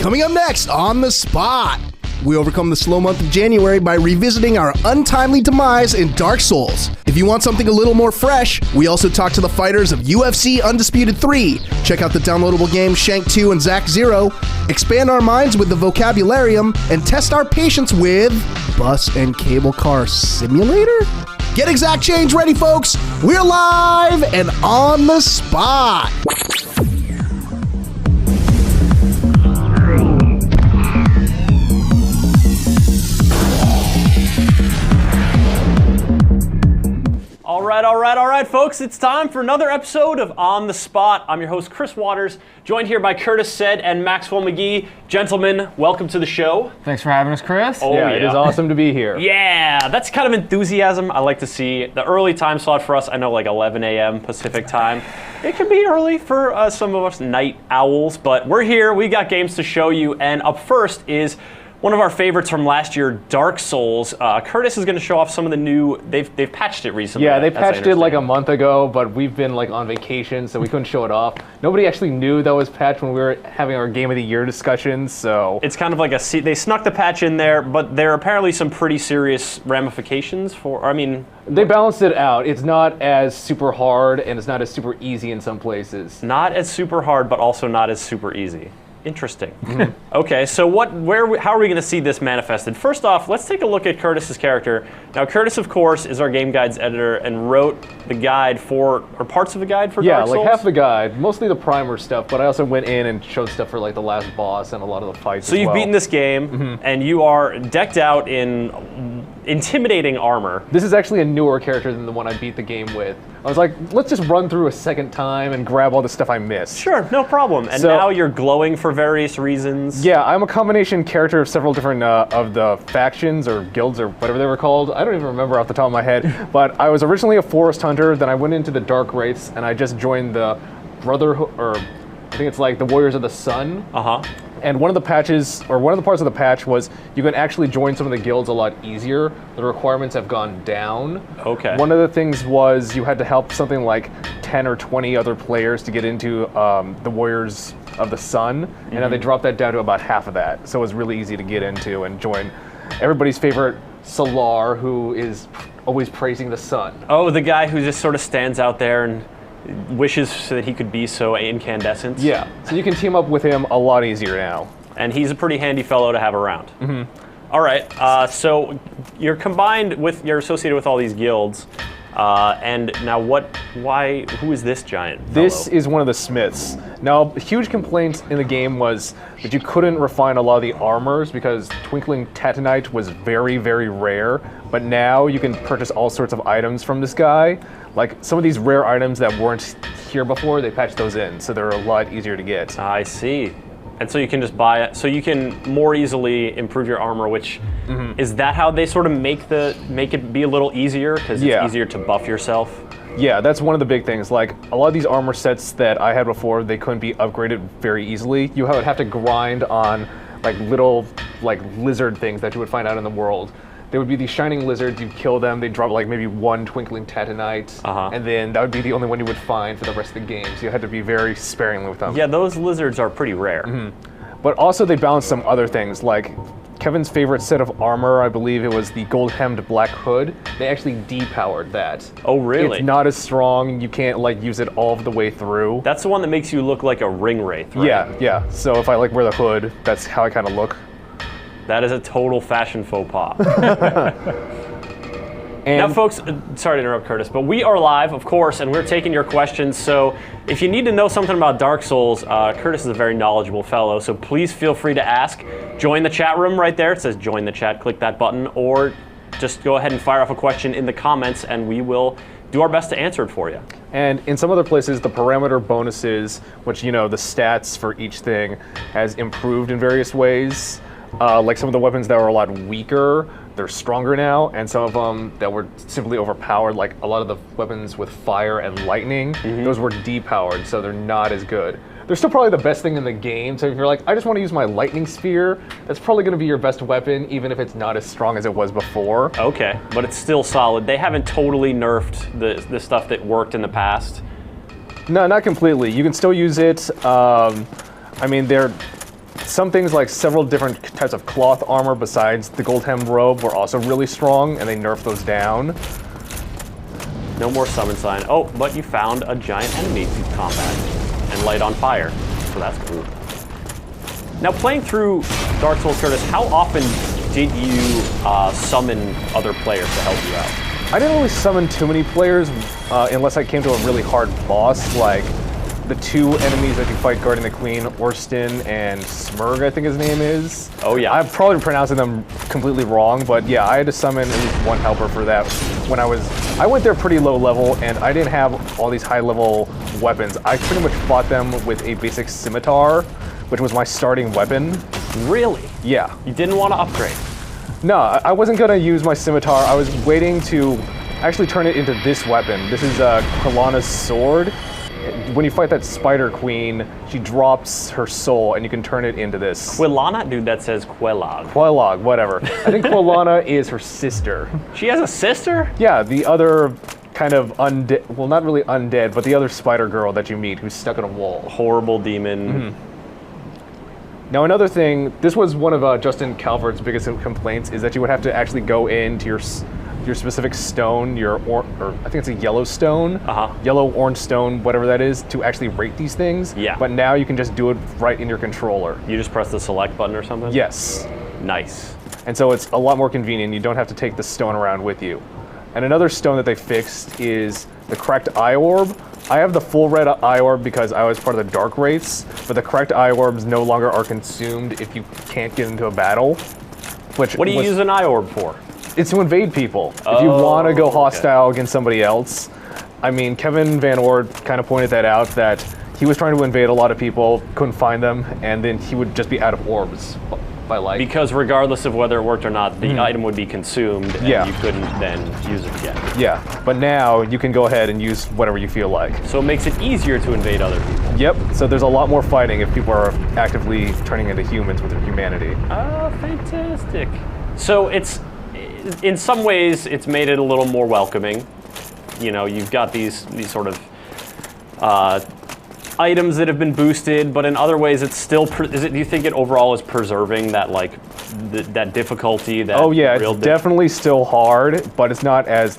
Coming up next on The Spot, we overcome the slow month of January by revisiting our untimely demise in Dark Souls. If you want something a little more fresh, we also talk to the fighters of UFC Undisputed 3. Check out the downloadable games Shank 2 and Zack 0. Expand our minds with the Vocabularium and test our patience with Bus and Cable Car Simulator? Get Exact Change ready, folks. We're live and on the spot. All right, folks, it's time for another episode of On the Spot. I'm your host, Chris Waters, joined here by Curtis Said and Maxwell McGee. Gentlemen, welcome to the show. Thanks for having us, Chris. Oh, yeah. It is awesome to be here. Yeah, that's kind of enthusiasm I like to see. The early time slot for us, I know like 11 a.m. Pacific time. It can be early for some of us night owls, but we're here. We got games to show you, and up first is one of our favorites from last year, Dark Souls. Curtis is going to show off some of the new. They've patched it recently. Yeah, they patched it like a month ago, but we've been like on vacation, so we couldn't show it off. Nobody actually knew that was patched when we were having our Game of the Year discussions. So it's kind of like they snuck the patch in there, but there are apparently some pretty serious ramifications for. I mean, they balanced it out. It's not as super hard, and it's not as super easy in some places. Not as super hard, but also not as super easy. Interesting. Okay, so how are we going to see this manifested? First off, let's take a look at Curtis's character. Now, Curtis, of course, is our Game Guides editor and wrote the guide or parts of the guide for Dark Souls? Yeah, like half the guide, mostly the primer stuff, but I also went in and showed stuff for like the last boss and a lot of the fights. So you've beaten this game, and you are decked out in intimidating armor. This is actually a newer character than the one I beat the game with. I was like, let's just run through a second time and grab all the stuff I missed. Sure, no problem. And now you're glowing for various reasons. Yeah, I'm a combination character of several different of the factions or guilds or whatever they were called. I don't even remember off the top of my head. But I was originally a forest hunter, then I went into the Dark Wraiths, and I just joined the Brotherhood, or I think it's like the Warriors of the Sun. And one of the parts of the patch was you can actually join some of the guilds a lot easier. The requirements have gone down. Okay. One of the things was you had to help something like 10 or 20 other players to get into the Warriors of the Sun. And now they dropped that down to about half of that. So it was really easy to get into and join everybody's favorite Solar, who is always praising the sun. Oh, the guy who just sort of stands out there and wishes that he could be so incandescent. Yeah, so you can team up with him a lot easier now. And he's a pretty handy fellow to have around. All right, so you're associated with all these guilds. And now who is this giant fellow? This is one of the smiths. Now, a huge complaint in the game was that you couldn't refine a lot of the armors because Twinkling Tatanite was very, very rare. But now you can purchase all sorts of items from this guy. Like some of these rare items that weren't here before, they patched those in, so they're a lot easier to get. I see. And so you can just buy it, so you can more easily improve your armor, which, is that how they sort of make it be a little easier? Because it's easier to buff yourself? Yeah, that's one of the big things. Like, a lot of these armor sets that I had before, they couldn't be upgraded very easily. You would have to grind on, like, little, like, lizard things that you would find out in the world. There would be these shining lizards, you'd kill them, they'd drop like maybe one Twinkling Tatanite, and then that would be the only one you would find for the rest of the game, so you had to be very sparingly with them. Yeah, those lizards are pretty rare. But also they balanced some other things, like Kevin's favorite set of armor, I believe it was the gold-hemmed black hood. They actually depowered that. Oh, really? It's not as strong, you can't like use it all of the way through. That's the one that makes you look like a ring wraith, right? Yeah. So if I like wear the hood, that's how I kind of look. That is a total fashion faux pas. Now, folks, sorry to interrupt, Curtis, but we are live, of course, and we're taking your questions. So if you need to know something about Dark Souls, Curtis is a very knowledgeable fellow, so please feel free to ask. Join the chat room right there. It says join the chat. Click that button, or just go ahead and fire off a question in the comments, and we will do our best to answer it for you. And in some other places, the parameter bonuses, which, you know, the stats for each thing, has improved in various ways. Like some of the weapons that were a lot weaker, they're stronger now, and some of them that were simply overpowered, like a lot of the weapons with fire and lightning, those were depowered, so they're not as good. They're still probably the best thing in the game, so if you're like, I just want to use my lightning spear, that's probably going to be your best weapon, even if it's not as strong as it was before. Okay, but it's still solid. They haven't totally nerfed the stuff that worked in the past. No, not completely. You can still use it. I mean, some things like several different types of cloth armor besides the gold hem robe were also really strong, and they nerfed those down. No more summon sign. Oh, but you found a giant enemy to combat and light on fire, so that's cool. Now, playing through Dark Souls, Curtis, how often did you summon other players to help you out? I didn't really summon too many players unless I came to a really hard boss, like the two enemies that you fight guarding the queen, Orston and Smurg, I think his name is. Oh yeah. I'm probably pronouncing them completely wrong, but yeah, I had to summon at least one helper for that. When I went there pretty low level, and I didn't have all these high level weapons. I pretty much fought them with a basic scimitar, which was my starting weapon. Really? Yeah. You didn't want to upgrade? No, I wasn't gonna use my scimitar. I was waiting to actually turn it into this weapon. This is Quilana's sword. When you fight that spider queen, she drops her soul, and you can turn it into this. Quilana? Dude, that says Quelog. Quelog, whatever. I think Quilana is her sister. She has a sister? Yeah, the other kind of undead, well, not really undead, but the other spider girl that you meet who's stuck in a wall. Horrible demon. Mm-hmm. Now, another thing, this was one of Justin Calvert's biggest complaints, is that you would have to actually go into your specific stone, or I think it's a yellow stone, yellow, orange stone, whatever that is, to actually rate these things. Yeah. But now you can just do it right in your controller. You just press the select button or something? Yes. Nice. And so it's a lot more convenient. You don't have to take the stone around with you. And another stone that they fixed is the cracked eye orb. I have the full red eye orb because I was part of the dark wraiths, but the cracked eye orbs no longer are consumed if you can't get into a battle. What do you use an eye orb for? It's to invade people. If you want to go hostile against somebody else. I mean, Kevin Van Ord kind of pointed that out, that he was trying to invade a lot of people, couldn't find them, and then he would just be out of orbs by light. Because regardless of whether it worked or not, the item would be consumed, and you couldn't then use it again. Yeah, but now you can go ahead and use whatever you feel like. So it makes it easier to invade other people. Yep, so there's a lot more fighting if people are actively turning into humans with their humanity. Oh, fantastic. So it's, in some ways, it's made it a little more welcoming. You know, you've got these sort of items that have been boosted, but in other ways, it's still. Do you think it overall is preserving that that difficulty? That it's definitely still hard, but it's not as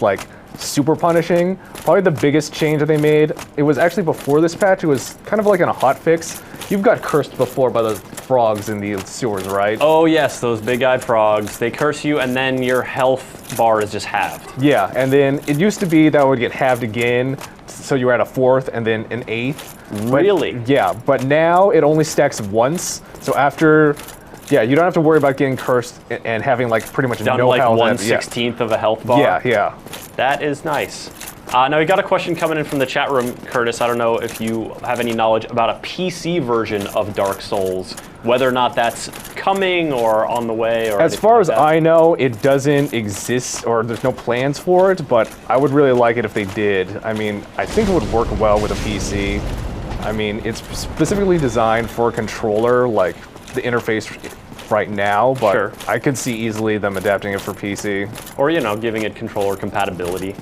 super punishing. Probably the biggest change that they made. It was actually before this patch. It was kind of like in a hot fix. You've got cursed before by the frogs in the sewers, right? Oh yes, those big-eyed frogs. They curse you, and then your health bar is just halved. Yeah, and then it used to be that it would get halved again, so you were at a 4th and then an 8th. Really? Yeah, but now it only stacks once. So after, you don't have to worry about getting cursed and having pretty much down no to health. 1/16 of a health bar. Yeah. That is nice. Now we got a question coming in from the chat room, Curtis. I don't know if you have any knowledge about a PC version of Dark Souls, whether or not that's coming or on the way. Or as far as I know, it doesn't exist, or there's no plans for it, but I would really like it if they did. I mean, I think it would work well with a PC. I mean, it's specifically designed for a controller, like the interface right now, but I could see easily them adapting it for PC. Or, giving it controller compatibility.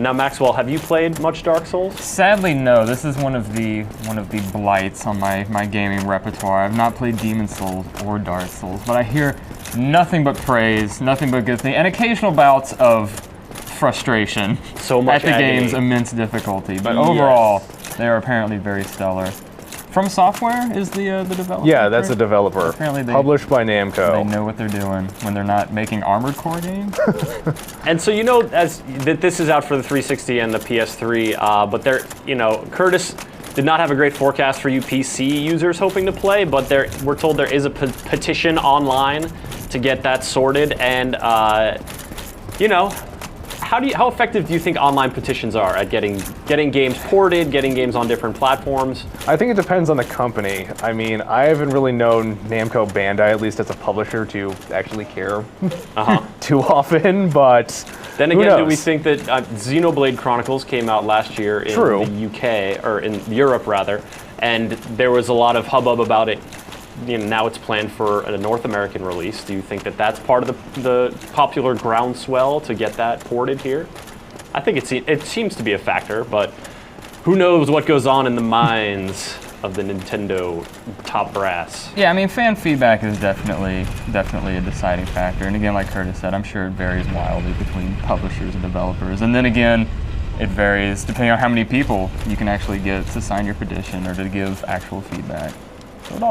Now, Maxwell, have you played much Dark Souls? Sadly, no. This is one of the blights on my gaming repertoire. I've not played Demon Souls or Dark Souls, but I hear nothing but praise, nothing but good things, and occasional bouts of frustration so much at the agony. game's immense difficulty. But overall, they are apparently very stellar. From Software is the developer? Yeah, that's the developer. Apparently published by Namco. They know what they're doing when they're not making Armored Core games. And so that this is out for the 360 and the PS3, but Curtis did not have a great forecast for you PC users hoping to play, but we're told there is a petition online to get that sorted, and how effective do you think online petitions are at getting games ported, getting games on different platforms? I think it depends on the company. I mean, I haven't really known Namco Bandai, at least as a publisher, to actually care too often, but then again, do we think that Xenoblade Chronicles came out last year in the UK, or in Europe rather, and there was a lot of hubbub about it. Now it's planned for a North American release. Do you think that that's part of the popular groundswell to get that ported here? I think it seems to be a factor, but who knows what goes on in the minds of the Nintendo top brass? Yeah, I mean, fan feedback is definitely a deciding factor. And again, like Curtis said, I'm sure it varies wildly between publishers and developers. And then again, it varies depending on how many people you can actually get to sign your petition or to give actual feedback. So it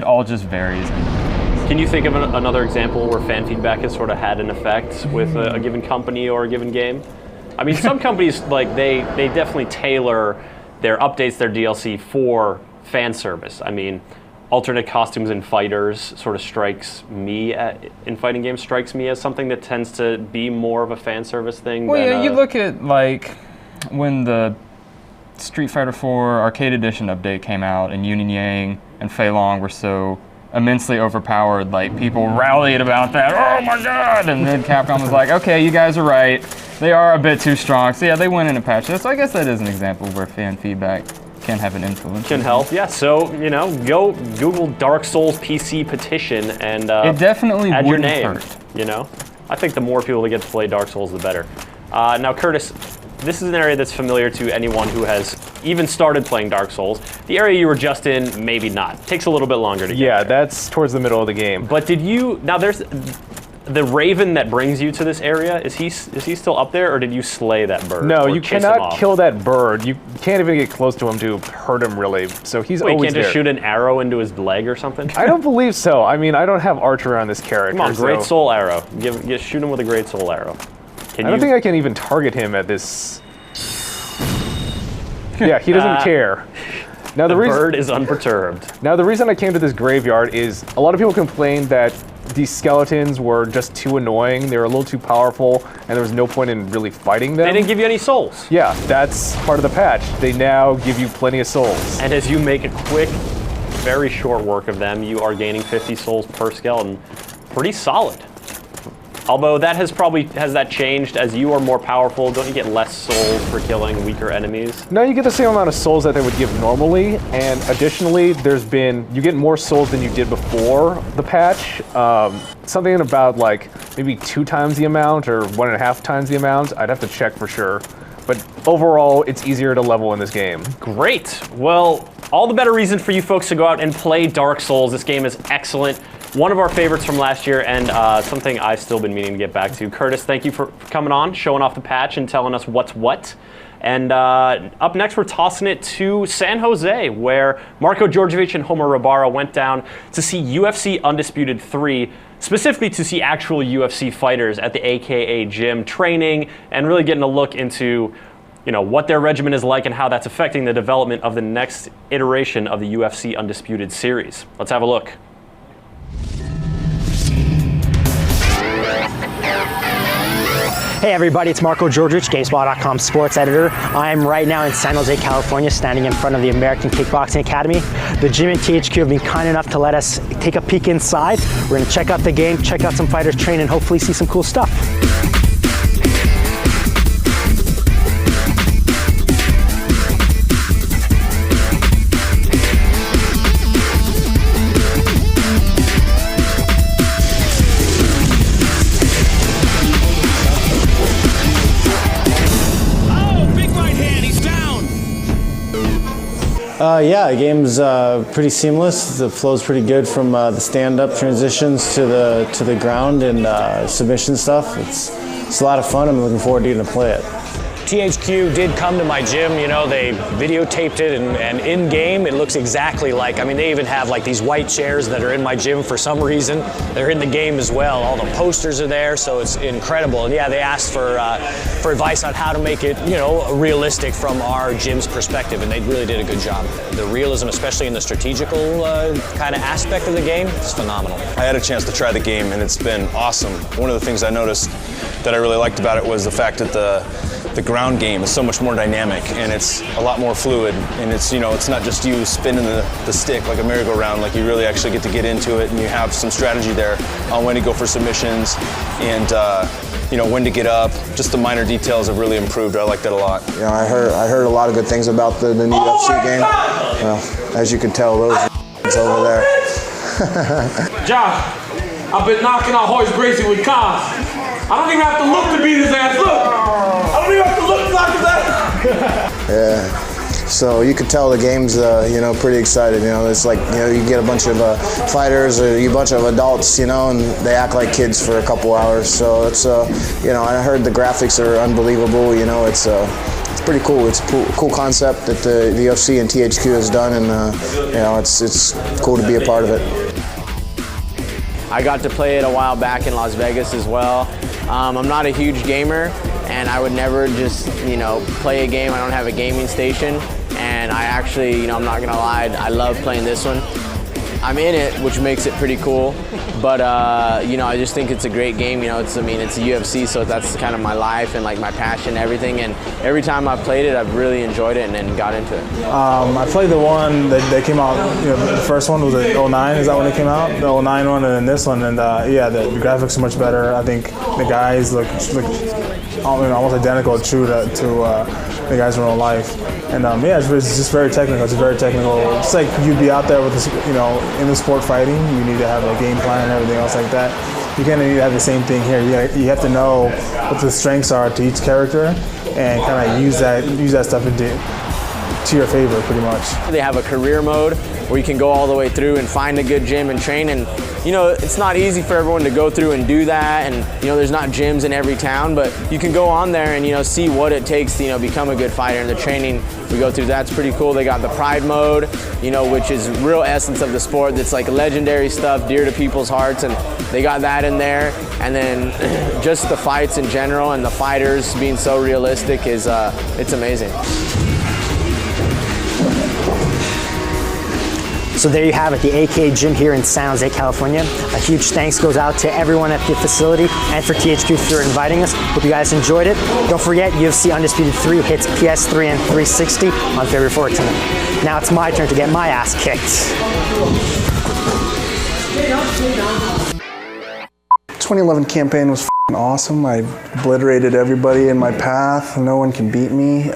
all just varies. Can you think of another example where fan feedback has sort of had an effect with a given company or a given game? I mean, some companies, like, they definitely tailor their updates, their DLC for fan service. I mean, alternate costumes in fighters sort of strikes me, in fighting games, strikes me as something that tends to be more of a fan service thing. Well, yeah, you look at, like, when the Street Fighter 4 Arcade Edition update came out and Yin and Yang and Fei Long were so immensely overpowered, like, people rallied about that, oh my god, and then Capcom was like, okay, you guys are right, they are a bit too strong, so yeah, they went in and patched it. So I guess that is an example where fan feedback can have an influence. Can help, yeah. So, you know, go Google Dark Souls PC petition and it definitely add your name, hurt. You know? I think the more people that get to play Dark Souls, the better. Now, Curtis, this is an area that's familiar to anyone who has even started playing Dark Souls. The area you were just in, maybe not. Takes a little bit longer to get there. That's towards the middle of the game. But did you, now there's, the raven that brings you to this area, is he still up there, or did you slay that bird? No, or you chase him cannot off? kill that bird. You can't even get close to him to hurt him, really. So he's Wait, you always can't there. just shoot an arrow into his leg or something? I don't believe so. I mean, I don't have archery on this character. Come on, Great so Soul Arrow. Shoot him with a Great Soul Arrow. I don't think I can even target him at this. Yeah, he doesn't care. Now the bird is unperturbed. Now the reason I came to this graveyard is a lot of people complained that these skeletons were just too annoying. They were a little too powerful, and there was no point in really fighting them. They didn't give you any souls. Yeah, that's part of the patch. They now give you plenty of souls. And as you make a quick, very short work of them, you are gaining 50 souls per skeleton. Pretty solid. Although that has that changed as you are more powerful? Don't you get less souls for killing weaker enemies? No, you get the same amount of souls that they would give normally, and additionally, you get more souls than you did before the patch. Something about like maybe 2 times the amount or 1.5 times the amount. I'd have to check for sure. But overall, it's easier to level in this game. Great. Well, all the better reason for you folks to go out and play Dark Souls. This game is excellent. One of our favorites from last year, and something I've still been meaning to get back to. Curtis, thank you for coming on, showing off the patch and telling us what's what. And up next, we're tossing it to San Jose, where Marko Djordjevic and Homer Rabara went down to see UFC Undisputed 3, specifically to see actual UFC fighters at the AKA gym training and really getting a look into, you know, what their regimen is like and how that's affecting the development of the next iteration of the UFC Undisputed series. Let's have a look. Hey everybody, it's Marko Djordjevic, GameSpot.com sports editor. I'm right now in San Jose, California, standing in front of the American Kickboxing Academy. The gym and THQ have been kind enough to let us take a peek inside. We're gonna check out the game, check out some fighters train, and hopefully see some cool stuff. Yeah, the game's pretty seamless. The flow's pretty good from the stand-up transitions to the ground and submission stuff. It's a lot of fun. I'm looking forward to getting to play it. THQ did come to my gym, you know, they videotaped it, and in game it looks exactly like, I mean, they even have like these white chairs that are in my gym for some reason. They're in the game as well. All the posters are there, so it's incredible. And yeah, they asked for advice on how to make it, you know, realistic from our gym's perspective, and they really did a good job. The realism, especially in the strategical kind of aspect of the game, is phenomenal. I had a chance to try the game, and it's been awesome. One of the things I noticed that I really liked about it was the fact that the ground game is so much more dynamic, and it's a lot more fluid, and it's, you know, it's not just you spinning the stick like a merry-go-round. Like, you really actually get to get into it, and you have some strategy there on when to go for submissions and you know, when to get up. Just the minor details have really improved. I like that a lot. You know, I heard a lot of good things about the new UFC game. Well, as you can tell, those over there. Josh, I've been knocking out Horace Gracie with cars. I don't even have to look to beat his ass. Look! I don't even have to look to knock his ass. Yeah. So you could tell the game's, pretty excited. It's like, you get a bunch of fighters or a bunch of adults, and they act like kids for a couple hours. So it's, I heard the graphics are unbelievable. It's pretty cool. It's a cool concept that the UFC and THQ has done, and it's cool to be a part of it. I got to play it a while back in Las Vegas as well. I'm not a huge gamer, and I would never just, play a game. I don't have a gaming station, and I actually, I'm not gonna lie, I love playing this one. I'm in it, which makes it pretty cool, but I just think it's a great game. It's a UFC, so that's kind of my life and like my passion and everything, and every time I've played it, I've really enjoyed it and then got into it. I played the one that came out, the first one was the 09, is that when it came out? The 09 one and then this one, and the graphics are much better. I think the guys look almost identical, true to the guys in real life. And it's just very technical. It's very technical. It's like you'd be out there with this, in the sport fighting. You need to have a game plan and everything else like that. You kind of need to have the same thing here. You have to know what the strengths are to each character, and kind of use that stuff to your favor, pretty much. They have a career mode where you can go all the way through and find a good gym and train. And it's not easy for everyone to go through and do that. And there's not gyms in every town, but you can go on there and see what it takes to become a good fighter. And the training we go through, that's pretty cool. They got the Pride mode, which is real essence of the sport. That's like legendary stuff, dear to people's hearts, and they got that in there. And then just the fights in general and the fighters being so realistic is it's amazing. So there you have it, the AKA Gym here in San Jose, California. A huge thanks goes out to everyone at the facility and for THQ for inviting us. Hope you guys enjoyed it. Don't forget, UFC Undisputed 3 hits PS3 and 360 on February 14th. Now it's my turn to get my ass kicked. 2011 campaign was f***ing awesome. I obliterated everybody in my path. No one can beat me.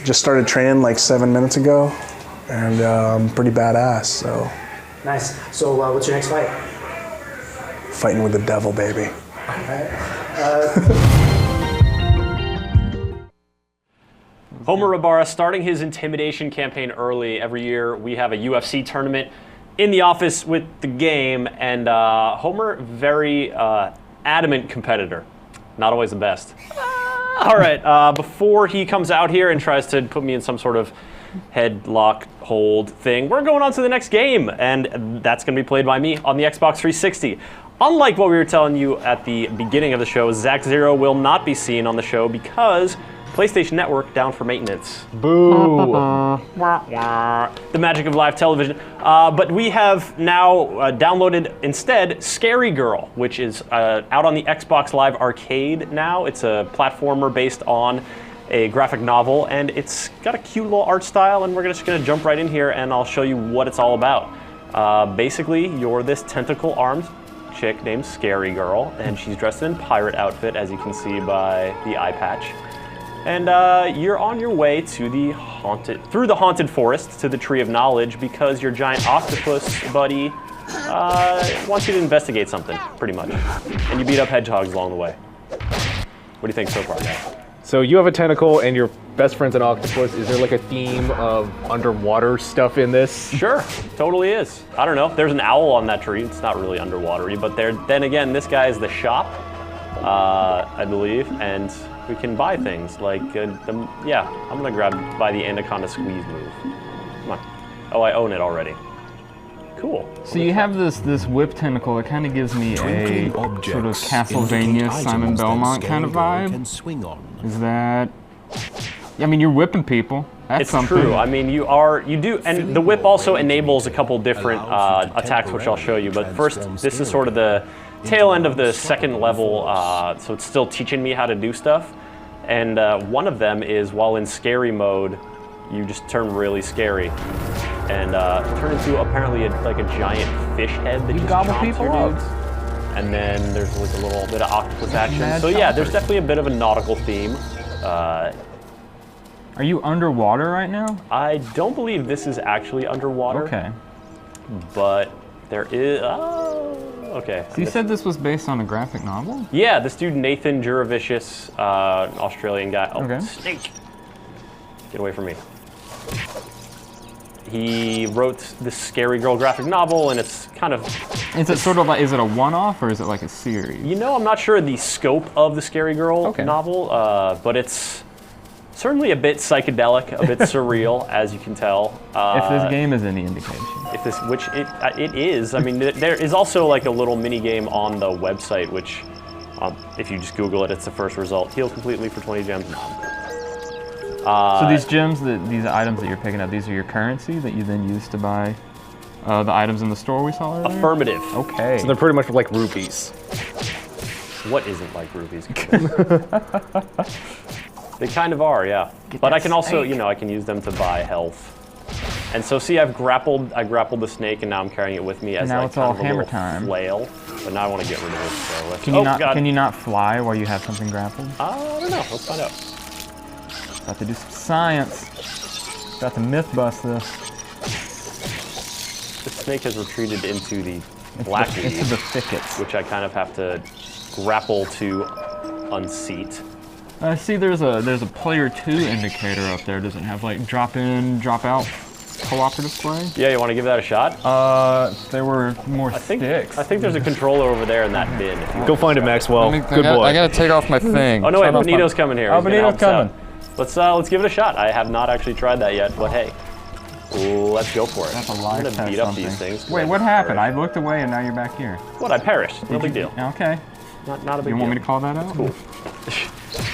Just started training like 7 minutes ago. And pretty badass, so. Nice. So what's your next fight? Fighting with the devil, baby. Okay. Homer Ibarra starting his intimidation campaign early. Every year we have a UFC tournament in the office with the game, and Homer, very adamant competitor. Not always the best. All right, before he comes out here and tries to put me in some sort of headlock hold thing, we're going on to the next game, and that's going to be played by me on the Xbox 360. Unlike what we were telling you at the beginning of the show, Zach Zero will not be seen on the show because PlayStation Network down for maintenance. Boo! The magic of live television. But we have now downloaded instead Scarygirl, which is out on the Xbox Live Arcade now. It's a platformer based on a graphic novel, and it's got a cute little art style, and we're just gonna jump right in here and I'll show you what it's all about. Basically, you're this tentacle-armed chick named Scarygirl, and she's dressed in pirate outfit, as you can see by the eye patch. And you're on your way to through the haunted forest to the Tree of Knowledge because your giant octopus buddy wants you to investigate something, pretty much. And you beat up hedgehogs along the way. What do you think so far, guys? So you have a tentacle and your best friend's an octopus. Is there like a theme of underwater stuff in this? Sure, totally is. I don't know. There's an owl on that tree. It's not really underwatery, but then again, this guy is the shop, I believe, and we can buy things like, I'm gonna buy the Anaconda Squeeze move. Come on. Oh, I own it already. Cool. So you have this whip tentacle. It kind of gives me a sort of Castlevania, Simon Belmont kind of vibe. Is that? I mean, you're whipping people. That's something. It's true. I mean, you do, and the whip also enables a couple different attacks, which I'll show you. But first, this is sort of the tail end of the second level, so it's still teaching me how to do stuff. And one of them is, while in scary mode, you just turn really scary. And turn into apparently like a giant fish head that you just gobble chomps people your up. dudes. And then there's like a little bit of octopus action. So yeah, there's definitely a bit of a nautical theme. Are you underwater right now? I don't believe this is actually underwater. Okay. But there is. Okay. So you said this was based on a graphic novel? Yeah, this dude Nathan Juravicius, Australian guy. Oh, okay. Snake. Get away from me. He wrote this Scarygirl graphic novel, and it's kind of... Is it sort of like, is it a one-off or is it like a series? You know, I'm not sure the scope of the Scarygirl novel, but it's certainly a bit psychedelic, a bit surreal, as you can tell. If this game is any indication. If this, which it is. I mean, there is also like a little mini game on the website, which, if you just Google it, it's the first result. Heal completely for 20 gems. So these gems, these items that you're picking up, these are your currency that you then use to buy the items in the store we saw earlier? Affirmative. Okay. So they're pretty much like rupees. What isn't like rupees? They kind of are, yeah. But I can also, you know, I can use them to buy health. And so, see, I grappled the snake, and now I'm carrying it with me as now like it's all kind of a hammer little time. flail. But now I want to get rid of it. So let's. Can you not fly while you have something grappled? I don't know. Let's find out. About to do some science. About to myth bust this. The snake has retreated into the black weed, into the thickets, which I kind of have to grapple to unseat. I see there's a player 2 indicator up there. Does it have like drop in, drop out cooperative play? Yeah, you want to give that a shot? There were more sticks. I think there's a controller over there in that bin. Go find it, Maxwell. Good boy. I gotta take off my thing. Oh no, wait, Benito's coming here. Oh, He's gonna Benito's help us coming. out. Let's give it a shot. I have not actually tried that yet, but hey, let's go for it. That's a live I'm gonna test beat up something. these things. Wait, what happened? I looked away and now you're back here. What? I perished. No big deal. Okay. Not a big deal. You want me to call that out? Cool.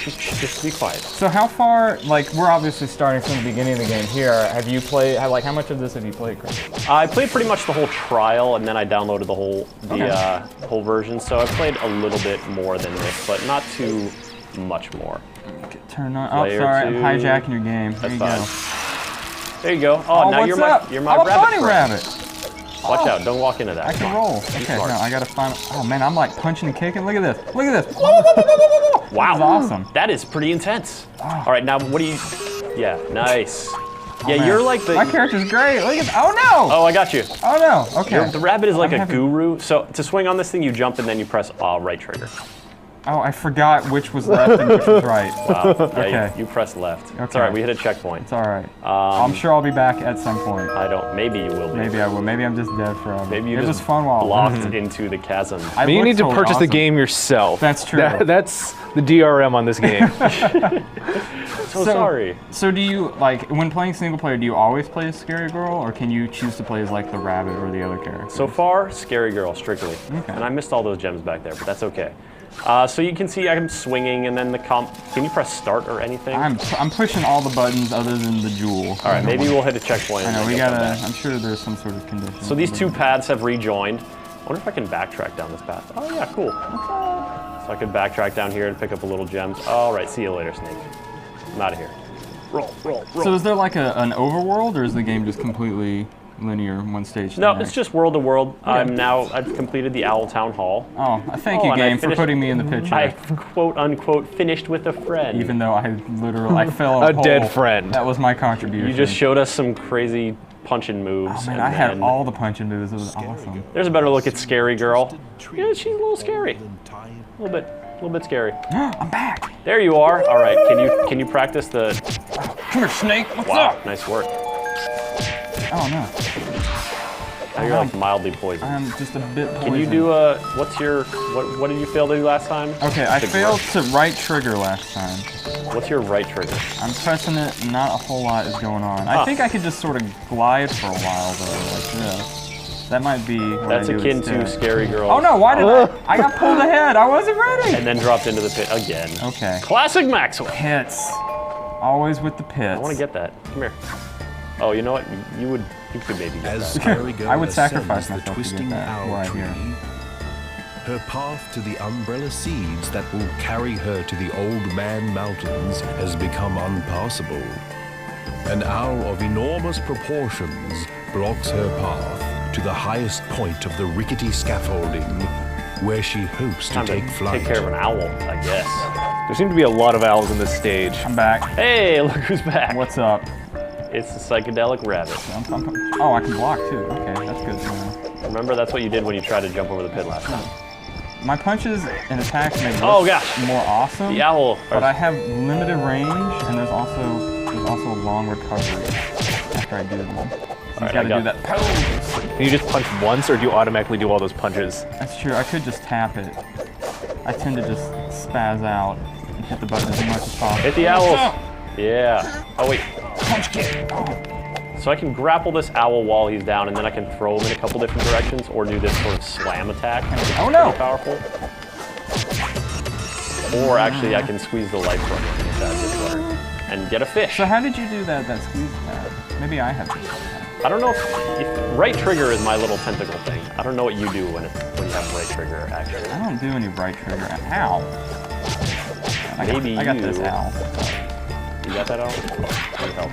Just be quiet. So how far, like, we're obviously starting from the beginning of the game here. Have you played, like, how much of this have you played, Chris? I played pretty much the whole trial, and then I downloaded the whole version. So I played a little bit more than this, but not too much more. Turn on. Oh, sorry, I'm hijacking your game. There you go. There you go. Oh, now you're my I'm a rabbit bunny friend. rabbit. Watch out! Don't walk into that. I can roll. Okay, no, I gotta find. Oh man, I'm like punching and kicking. Look at this. Look at this. Wow, that is awesome. That is pretty intense. Oh. All right, now what do you? Yeah, nice. Yeah, man. you're like the. My character's great. Look at. Oh no. Oh, I got you. Oh no. Okay. The rabbit is like a guru. So to swing on this thing, you jump and then you press right trigger. Oh, I forgot which was left and which was right. Wow. Okay. Yeah, you pressed left. Okay. It's all right. We hit a checkpoint. It's all right. I'm sure I'll be back at some point. I don't. Maybe you will be. Maybe I will. Maybe I'm just dead forever. Maybe you it just was fun while blocked into the chasm. I mean, you need to purchase the game yourself. That's true. That's the DRM on this game. So sorry. So do you, like, when playing single player, do you always play as Scarygirl, or can you choose to play as, like, the rabbit or the other character? So far, Scarygirl, strictly. Okay. And I missed all those gems back there, but that's okay. So you can see I'm swinging, and then can you press start or anything? I'm pushing all the buttons other than the jewel. All right, maybe we'll hit a checkpoint. I know, we gotta, I'm sure there's some sort of condition. So these two paths have rejoined. I wonder if I can backtrack down this path. Oh yeah, cool. So I could backtrack down here and pick up a little gems. All right, see you later, Snake. I'm out of here. Roll. So is there like an overworld, or is the game just completely linear, one stage to No, the next? it's just world to world. Okay. I've completed the Owl Town Hall. Oh, thank you, game, for putting me in the picture. I quote unquote finished with a friend. Even though I fell in a dead friend. That was my contribution. You just showed us some crazy punching moves. Oh man, I had all the punching moves. It was awesome. There's a better look at Scarygirl. Yeah, she's a little scary. A little bit scary. I'm back. There you are. All right, can you practice the? Come here, Snake. What's wow, up? Nice work. Oh no. Now you're like mildly poisoned. I'm just a bit poisoned. Can you do what did you fail to do last time? Okay, I failed to right trigger last time. What's your right trigger? I'm pressing it, not a whole lot is going on. I think I could just sort of glide for a while though, like this. That might be what That's I do akin to instead. Scarygirl. Oh no, why did I got pulled ahead, I wasn't ready! And then dropped into the pit again. Okay. Classic Maxwell. Pits. Always with the pits. I want to get that. Come here. Oh, you know what? You could maybe get As that. Scarygirl I would sacrifice ascends the myself to get twisting that, owl right tree, here. her path to the umbrella seeds that will carry her to the Old Man Mountains has become impassable. An owl of enormous proportions blocks her path to the highest point of the rickety scaffolding, where she hopes to take flight. Take care of an owl, I guess. There seem to be a lot of owls in this stage. I'm back. Hey, look who's back. What's up? It's the psychedelic rabbit. Oh, I can block too. Okay, that's good to know. Remember, that's what you did when you tried to jump over the pit last time. My punches and attacks make Oh gosh, more awesome. The owl. But I have limited range, and there's also There's also a long recovery after I do them. So you gotta do that pose. Can you just punch once, or do you automatically do all those punches? That's true. I could just tap it. I tend to just spaz out and hit the button as much as possible. Hit the owls. Yeah. Oh wait. Punch kick. Oh. So I can grapple this owl while he's down, and then I can throw him in a couple different directions, or do this sort of slam attack. Oh no! Powerful. Or actually, I can squeeze the life from him if that's just better, and get a fish. So how did you do that squeeze attack? Maybe I have to do that. I don't know if right trigger is my little tentacle thing. I don't know what you do when you have right trigger, actually. I don't do any right trigger. Ow. Maybe I got this owl. You got that owl? Need help.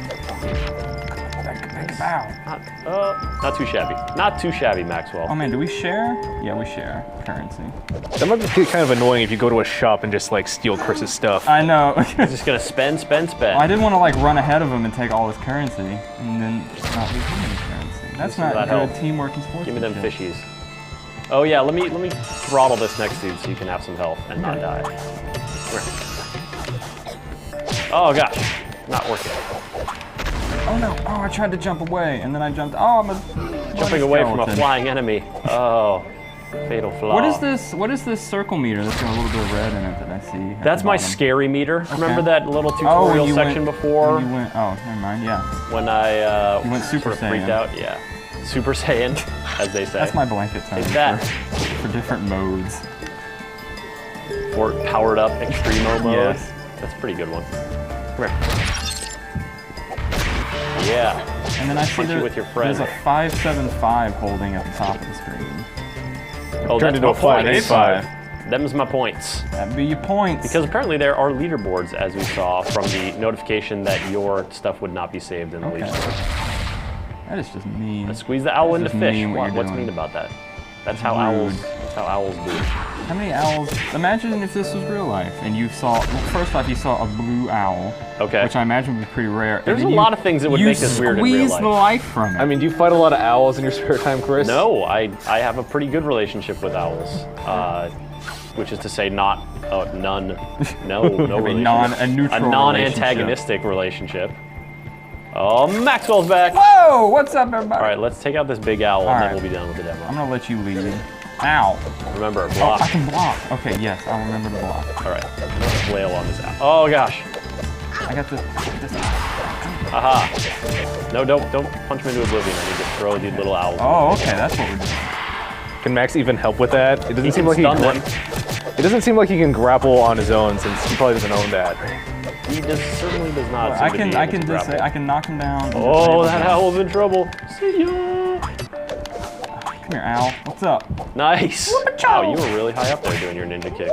Not too shabby. Not too shabby, Maxwell. Oh man, do we share? Yeah, we share currency. That might be kind of annoying if you go to a shop and just like steal Chris's stuff. I know. He's just gonna spend. Well, I didn't want to like run ahead of him and take all his currency and then not lose any currency. That's not good help. Teamwork and sports. Give me them fishies. Oh yeah, let me throttle this next dude so you can have some health and not die. Oh gosh, not working. Oh no! Oh, I tried to jump away, and then I jumped. Oh, I'm jumping away from a flying enemy. Oh, fatal flaw. What is this circle meter that's got a little bit of red in it that I see? That's my scary meter. Okay. Remember that little tutorial section before? Oh, never mind. Yeah. When I you went Super Saiyan. Freaked out. Yeah. Super Saiyan, as they say. That's my blanket term for different modes. Or powered up extremo mode. Yes. That's a pretty good one. Come here. Yeah. And then I see with your friend. There's a 575 holding at the top of the screen. Oh, turned into a 585. Them's my points. That'd be your points. Because apparently there are leaderboards, as we saw from the notification that your stuff would not be saved in the leaderboard. That is just mean. Let's squeeze the owl into fish. What's doing. mean about that? That's how owls do. How many owls? Imagine if this was real life and you saw. Well, first off, you saw a blue owl. Okay. Which I imagine would be pretty rare. There's a lot of things that would make this weird in real life. You squeeze the life from it. I mean, do you fight a lot of owls in your spare time, Chris? No, I have a pretty good relationship with owls. Which is to say, none. No relationship. A non-antagonistic relationship. Oh, Maxwell's back. Whoa! What's up, everybody? All right, let's take out this big owl, and then we'll be done with the demo. I'm gonna let you lead. Ow! Remember, block. Oh, I can block. Okay, yes, I'll remember to block. All right, flail on this owl. Oh gosh! I got this. Aha! No, don't punch him into oblivion. I need to throw these little owls. Oh, okay, that's what we're doing. Can Max even help with that? It doesn't seem like it doesn't seem like he can grapple on his own, since he probably doesn't own that. He certainly does not. I can knock him down. Oh, that owl's in trouble. See ya. Come here, owl. What's up? Nice. Wow, you were really high up there doing your ninja kicks.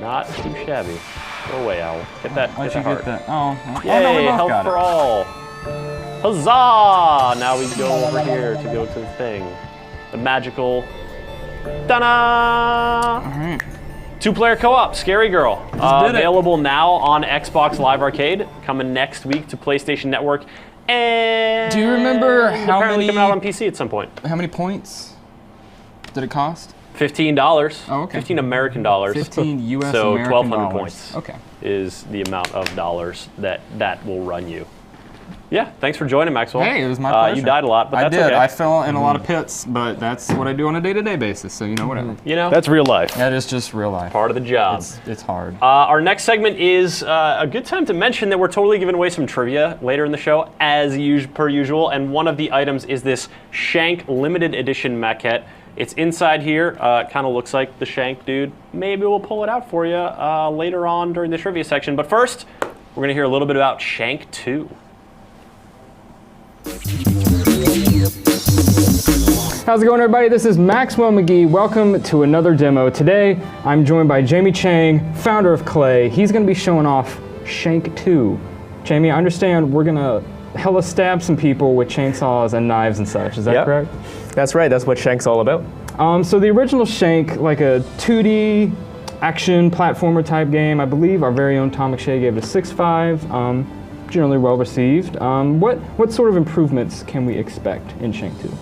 Not too shabby. Go away, owl. Get that. Why'd get you heart. get that? Oh, yay! No, we both Health got for it. all. Huzzah! Now we go over here to go to the thing, the magical. Ta-da! All right. 2-player co-op, Scarygirl. Available now on Xbox Live Arcade. Coming next week to PlayStation Network. And do you remember how apparently many coming out on PC at some point? How many points did it cost? $15. Oh, okay. 15 American dollars. 15 US so American 1,200 dollars. points. Okay. Is the amount of dollars that will run you. Yeah, thanks for joining, Maxwell. Hey, it was my pleasure. You died a lot, but that's I did. okay. I fell in a lot of pits, but that's what I do on a day-to-day basis, so whatever. That's real life. That is just real life. Part of the job. It's hard. Our next segment is a good time to mention that we're totally giving away some trivia later in the show, as per usual, and one of the items is this Shank limited edition maquette. It's inside here. Kind of looks like the Shank dude. Maybe we'll pull it out for you later on during the trivia section. But first, we're going to hear a little bit about Shank 2. How's it going, everybody? This is Maxwell McGee. Welcome to another demo. Today, I'm joined by Jamie Chang, founder of Clay. He's going to be showing off Shank 2. Jamie, I understand we're going to hella stab some people with chainsaws and knives and such. Is that correct? That's right. That's what Shank's all about. So the original Shank, like a 2D action platformer type game, I believe our very own Tom McShay gave it a 6.5. Generally well received. What sort of improvements can we expect in Shank 2?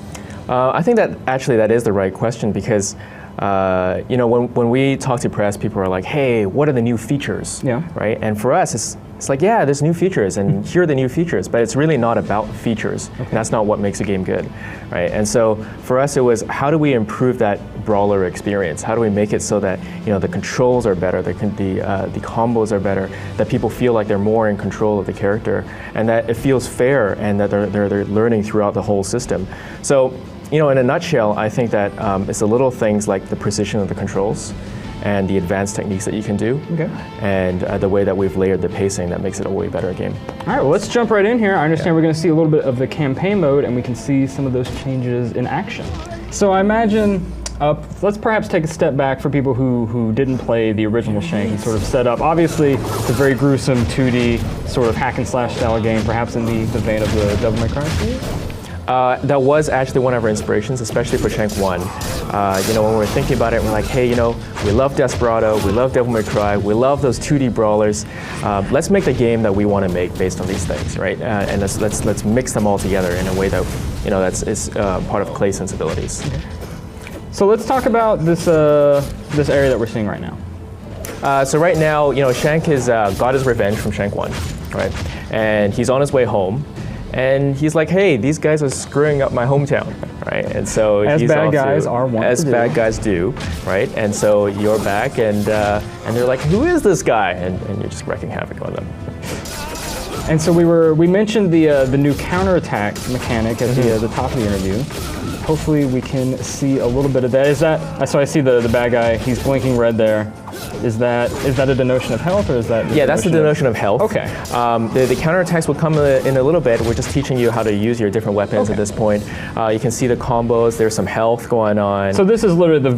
I think that is the right question, because when we talk to press, people are like, hey, what are the new features? Yeah. Right? And for us, It's like, yeah, there's new features, and here are the new features, but it's really not about features. And that's not what makes a game good, right? And so for us, it was how do we improve that brawler experience? How do we make it so that the controls are better, the combos are better, that people feel like they're more in control of the character, and that it feels fair, and that they're learning throughout the whole system. So, in a nutshell, I think that it's the little things like the precision of the controls, and the advanced techniques that you can do, and the way that we've layered the pacing that makes it a way better game. All right, well, let's jump right in here. I understand we're going to see a little bit of the campaign mode, and we can see some of those changes in action. So I imagine, let's perhaps take a step back for people who didn't play the original Shank and sort of set up. Obviously, it's a very gruesome 2D sort of hack and slash style game, perhaps in the vein of the Devil May Cry series. That was actually one of our inspirations, especially for Shank 1. When we were thinking about it, we're like, hey, we love Desperado, we love Devil May Cry, we love those 2D brawlers. Let's make the game that we want to make based on these things, right? And let's mix them all together in a way that that's part of Clay's sensibilities. So let's talk about this area that we're seeing right now. So right now, Shank has got his revenge from Shank 1, right? And he's on his way home. And he's like, hey, these guys are screwing up my hometown, right? And so as bad guys are wont to do. As bad guys do, right? And so you're back, and they're like, who is this guy? And you're just wrecking havoc on them. And so we mentioned the new counterattack mechanic at the top of the interview. Hopefully we can see a little bit of that. So I see the bad guy, he's blinking red there. Is that a denotion of health, or is that? Yeah, that's the denotion of health. Okay. The counterattacks will come in a little bit. We're just teaching you how to use your different weapons at this point. You can see the combos. There's some health going on. So this is literally the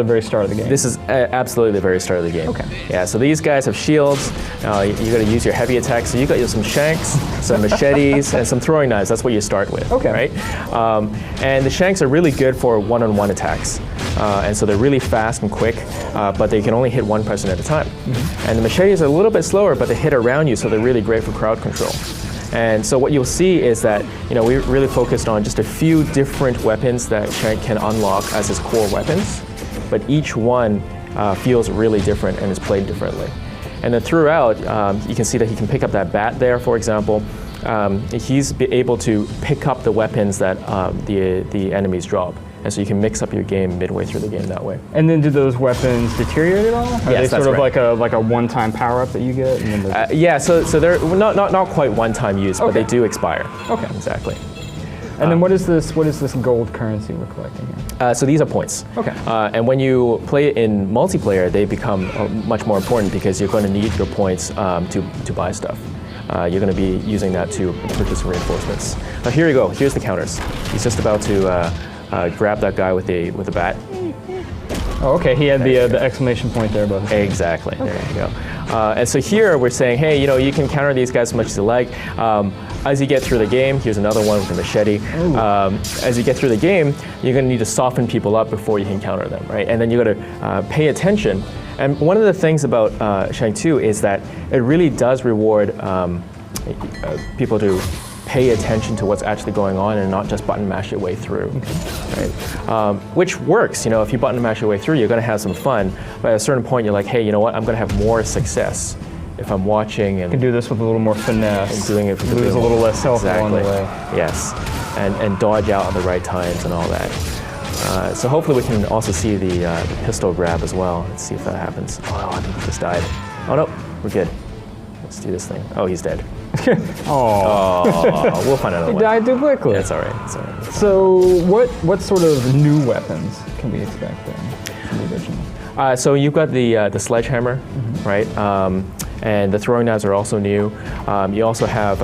very start of the game. This is absolutely the very start of the game. Okay. Yeah. So these guys have shields. You got to use your heavy attacks. So you got some shanks, some machetes, and some throwing knives. That's what you start with. Okay. Right. And the shanks are really good for one-on-one attacks. And so they're really fast and quick, but they can only hit one person at a time. And the machetes are a little bit slower, but they hit around you, so they're really great for crowd control. And so what you'll see is that we really focused on just a few different weapons that Shank can unlock as his core weapons, but each one feels really different and is played differently. And then throughout, you can see that he can pick up that bat there, for example. He's able to pick up the weapons that the enemies drop. And so you can mix up your game midway through the game that way. And then do those weapons deteriorate at all? Are yes, they sort of right. like a one-time power-up that you get? And then yeah, so they're not quite one-time use, but they do expire. Okay. Exactly. And then what is this gold currency we're collecting here? So these are points. Okay. And when you play it in multiplayer, they become much more important because you're going to need your points to buy stuff. You're going to be using that to purchase reinforcements. Here you go. Here's the counters. He's just about to grab that guy with a bat. Oh, okay. He had the exclamation point there, but exactly. Okay. There you go. And so here we're saying, hey, you can counter these guys as much as you like. As you get through the game, here's another one with a machete. As you get through the game, you're going to need to soften people up before you can counter them, right? And then you got to pay attention. And one of the things about Shank 2 is that it really does reward people to pay attention to what's actually going on and not just button mash your way through, right? Which works, if you button mash your way through, you're going to have some fun. But at a certain point, you're like, hey, you know what? I'm going to have more success if I'm watching and you can do this with a little more finesse. And doing it with lose a little less health along the way. Yes, and dodge out at the right times and all that. So hopefully we can also see the pistol grab as well. Let's see if that happens. Oh, I think he just died. Oh no, we're good. Let's do this thing. Oh, he's dead. Oh, we'll find another one. He died too quickly. Yeah, it's all right. It's all right. So what sort of new weapons can we expect then from the original? So you've got the sledgehammer, right? And the throwing knives are also new. You also have,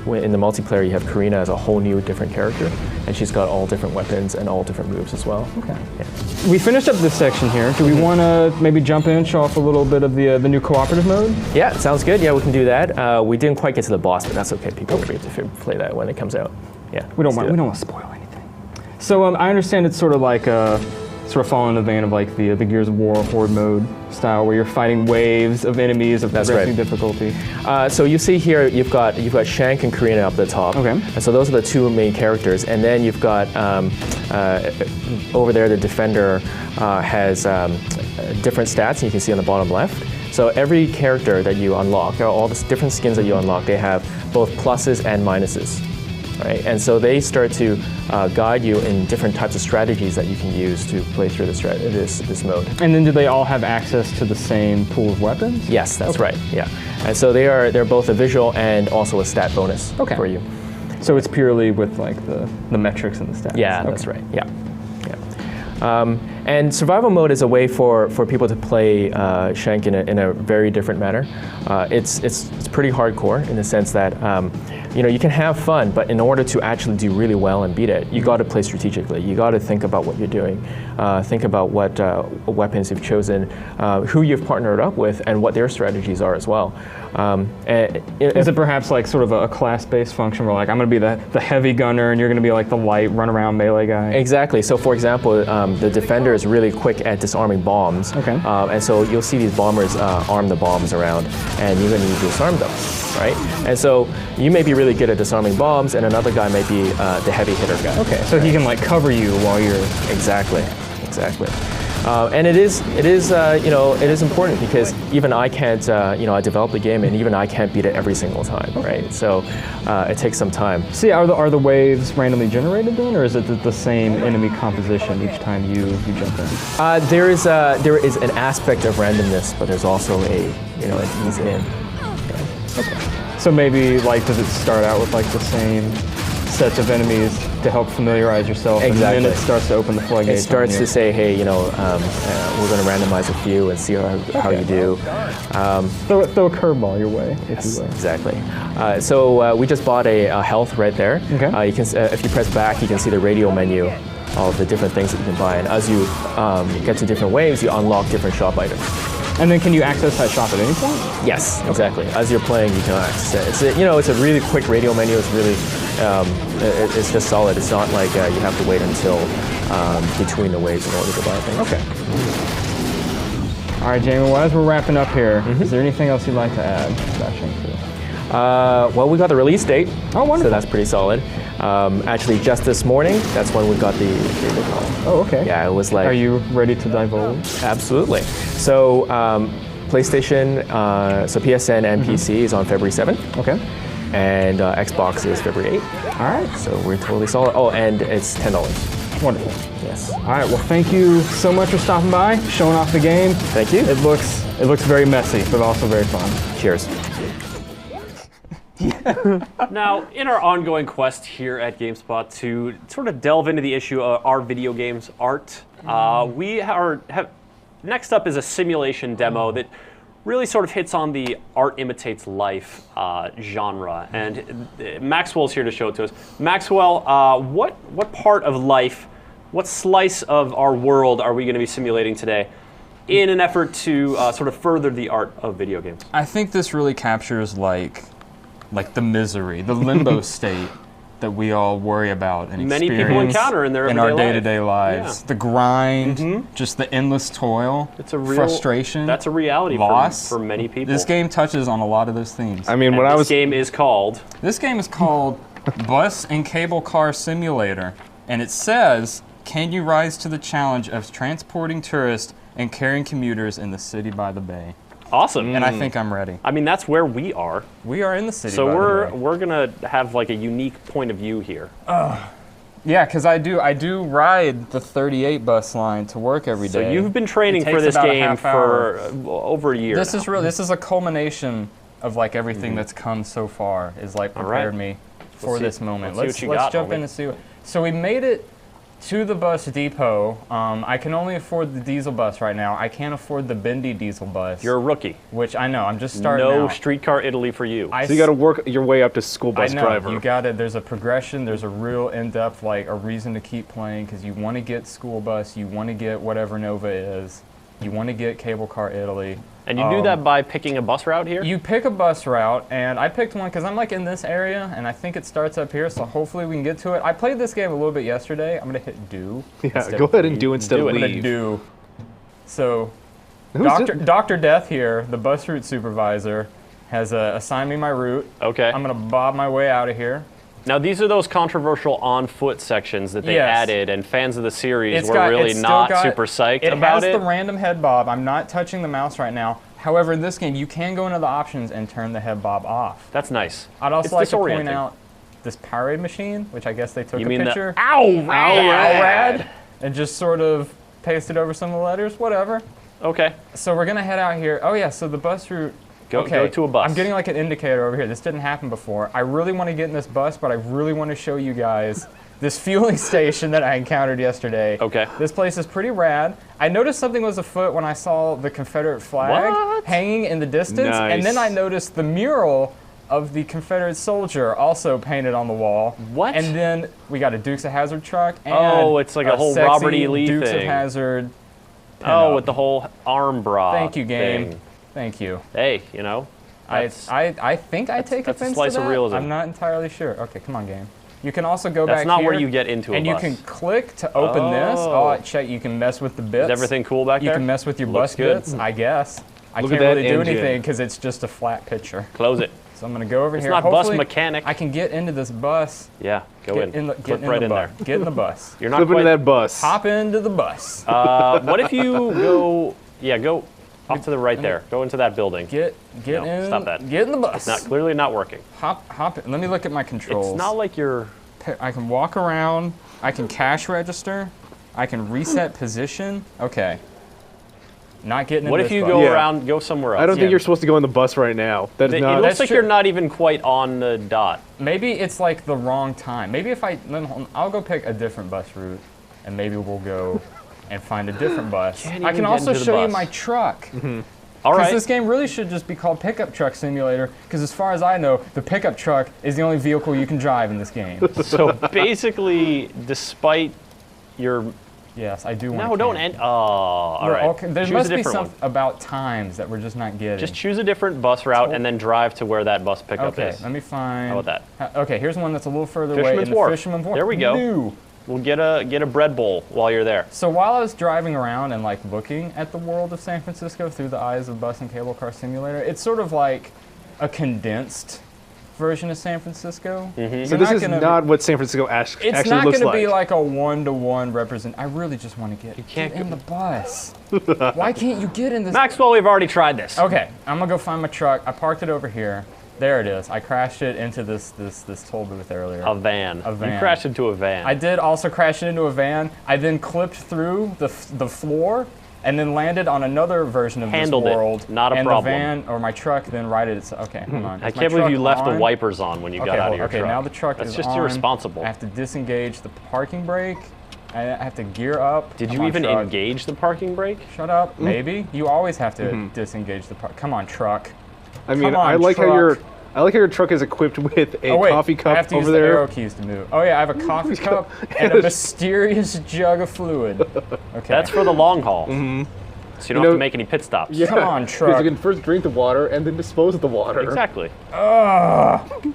in the multiplayer, you have Karina as a whole new different character, and she's got all different weapons and all different moves as well. Okay. Yeah. We finished up this section here. Do we want to maybe jump in and show off a little bit of the new cooperative mode? Yeah, sounds good. Yeah, we can do that. We didn't quite get to the boss, but that's okay. People will be able to play that when it comes out. Yeah. We don't want to spoil anything. So I understand it's sort of like sort of following the vein of like the Gears of War Horde mode style, where you're fighting waves of enemies of progressing difficulty. So you see here, you've got Shank and Karina up the top. Okay. And so those are the two main characters, and then you've got over there the defender has different stats, and you can see on the bottom left. So every character that you unlock, all the different skins that you unlock, they have both pluses and minuses. Right? And so they start to guide you in different types of strategies that you can use to play through this mode. And then do they all have access to the same pool of weapons? Yes, that's right. Yeah, and so they're both a visual and also a stat bonus for you. So it's purely with like the metrics and the stats. Yeah, that's right. Yeah. And survival mode is a way for people to play Shank in a very different manner. It's pretty hardcore in the sense that you can have fun, but in order to actually do really well and beat it, you got to play strategically. You got to think about what you're doing, think about what weapons you've chosen, who you've partnered up with, and what their strategies are as well. Is it perhaps like sort of a class-based function where like I'm going to be the heavy gunner and you're going to be like the light run around melee guy? Exactly. So for example, the defender is really quick at disarming bombs. Okay. And so you'll see these bombers arm the bombs around, and you're going to need to disarm them, right? And so you may be really good at disarming bombs, and another guy may be the heavy hitter guy. Okay. So he can like cover you while you're. Exactly. And it is important because even I can't, I developed the game and even I can't beat it every single time, right? So it takes some time. See, are the waves randomly generated then, or is it the same enemy composition each time you jump in? There is an aspect of randomness, but there's also an ease in. Yeah. Okay. So maybe like does it start out with like the same sets of enemies to help familiarize yourself, exactly. And then it starts to open the floodgates. It starts to say, hey, we're going to randomize a few and see how you do. Throw a curveball your way, if you will. Exactly. So we just bought a health right there. Okay. You can, if you press back, you can see the radio menu, all of the different things that you can buy. And as you get to different waves, you unlock different shop items. And then can you access that shop at any point? Yes, exactly. As you're playing, you can access it. It's a really quick radio menu. It's really, it's just solid. It's not like you have to wait until between the waves in order to buy things. Okay. All right, Jamie. Well, as we're wrapping up here, is there anything else you'd like to add about Shank? Well, we got the release date. Oh, wonderful. So that's pretty solid. Actually, just this morning, that's when we got the call. Oh, okay. Yeah, it was like. Are you ready to divulge? Absolutely. So, PlayStation, so PSN and PC is on February 7th. Okay. And Xbox is February 8th. All right. So we're totally solid. Oh, and it's $10. Wonderful. Yes. All right. Well, thank you so much for stopping by, showing off the game. Thank you. It looks very messy, but also very fun. Cheers. Now, in our ongoing quest here at GameSpot to sort of delve into the issue of our video games art, next up is a simulation demo that really sort of hits on the art imitates life genre. And Maxwell's here to show it to us. Maxwell, what part of life, what slice of our world are we going to be simulating today in an effort to sort of further the art of video games? I think this really captures like the misery, the limbo state that we all worry about and many people encounter in their everyday our day-to-day lives. Yeah. The grind, just the endless toil, it's a real, frustration. That's a reality loss for many people. This game touches on a lot of those themes. I mean, This game is called Bus and Cable Car Simulator, and it says, "Can you rise to the challenge of transporting tourists and carrying commuters in the city by the bay?" Awesome. And I think I'm ready. I mean, that's where we are. We are in the city. So by the bay. we're gonna have like a unique point of view here. Yeah, because I do ride the 38 bus line to work every day. So you've been training for this game for over a year. This is a culmination of like everything that's come so far. Is like prepared me for this moment. Let's jump in and see. So we made it to the bus depot. I can only afford the diesel bus right now. I can't afford the bendy diesel bus. You're a rookie. Which I know. I'm just starting No out. Streetcar Italy for you. So you got to work your way up to school bus driver. You got it. There's a progression. There's a real in-depth, like a reason to keep playing because you want to get school bus. You want to get whatever Nova is. You want to get Cable Car Italy. And you do that by picking a bus route here? You pick a bus route, and I picked one because I'm like in this area, and I think it starts up here, so hopefully we can get to it. I played this game a little bit yesterday. I'm going to hit do. Yeah, go ahead and do instead of leave. I'm going to do. So, Dr. Death here, the bus route supervisor, has assigned me my route. Okay. I'm going to bob my way out of here. Now, these are those controversial on-foot sections that they added, and fans of the series were really not super psyched about it. It has the random head bob. I'm not touching the mouse right now. However, in this game, you can go into the options and turn the head bob off. That's nice. I'd also It's like to point disorienting. out this Powerade machine, which I guess they took You a mean picture. Ow, rad. And just sort of pasted over some of the letters, whatever. Okay. So we're gonna head out here. Oh yeah, so the bus route. Go to a bus. I'm getting like an indicator over here. This didn't happen before. I really want to get in this bus, but I really want to show you guys this fueling station that I encountered yesterday. Okay. This place is pretty rad. I noticed something was afoot when I saw the Confederate flag hanging in the distance, and then I noticed the mural of the Confederate soldier also painted on the wall. What? And then we got a Dukes of Hazzard truck and it's like a whole sexy Robert E. Lee Dukes of thing. Hazzard. Oh, with the whole arm bra. Thank you, game. thing. Thank you. Hey, you know. I think I take that's a offense slice to of that. realism. I'm not entirely sure. Okay, come on, game. You can also go back That's not here, where you get into a and bus. you can click to open this. Oh, check. You can mess with the bits. Is everything cool back there? You can mess with your Looks bus good. bits, I guess. I Look at can't that really do engine. anything because it's just a flat picture. Close it. So I'm gonna go over It's here. not bus Hopefully, mechanic. I can get into this bus. Yeah, go Get in. the, Clip get in right the in bus. there. Get in the bus. You're not Flip quite. into that bus. Hop into the bus. What if you go? Yeah, go off to the right there. Go into that building. Get No, in. stop that. Get in the bus. It's clearly not working. Hop in. Let me look at my controls. It's not like you're. I can walk around. I can cash register. I can reset position. Okay. Not getting in What this if you bus. go around? Go somewhere else. I don't think you're supposed to go in the bus right now. That is It not. looks like true. you're not even quite on the dot. Maybe it's like the wrong time. Maybe if I'll go pick a different bus route, and maybe we'll go and find a different bus. Can't I even can get also into the show you bus. my truck. All Because right. this game really should just be called Pickup Truck Simulator, because as far as I know, the pickup truck is the only vehicle you can drive in this game. So basically, despite your. Yes, I do want to. No, don't end. Oh, all right. Okay. There Choose must a be different something about times that we're just not getting. Just choose a different bus route and then drive to where that bus pickup Okay, is. let me find. How about that? Okay, here's one that's a little further away. Fisherman's in the Wharf. Fisherman's Wharf. There we go. New. We'll get a bread bowl while you're there. So while I was driving around and like looking at the world of San Francisco through the eyes of Bus and Cable Car Simulator, it's sort of like a condensed version of San Francisco. So this is not what San Francisco actually It's looks not going to like. be like a one-to-one represent. I really just want to get in the bus. Why can't you get in this? Maxwell, we've already tried this. Okay, I'm gonna go find my truck. I parked it over here. There it is. I crashed it into this toll booth earlier. A van. A van. You crashed into a van. I did also crash into a van. I then clipped through the floor and then landed on another version of Handled this it. world. Not a and problem. the van or my truck then righted itself. Okay, hold on. I Is my can't believe you truck left the on? wipers on when you got out of hold- your okay, truck. now the truck That's is just on. irresponsible. I have to disengage the parking brake. I have to gear up. Did Come you on, even truck. engage the parking brake? Shut up. Maybe. You always have to disengage the park. Come on, truck. I mean, Come on, I like how truck. your truck is equipped with a Oh wait, coffee I cup have to use over the there. arrow keys to move. Oh yeah, I have a coffee cup and a mysterious jug of fluid. Okay. That's for the long haul. So you don't have to make any pit stops. Yeah, Come on, truck. Because you can first drink the water and then dispose of the water. Exactly. Ugh.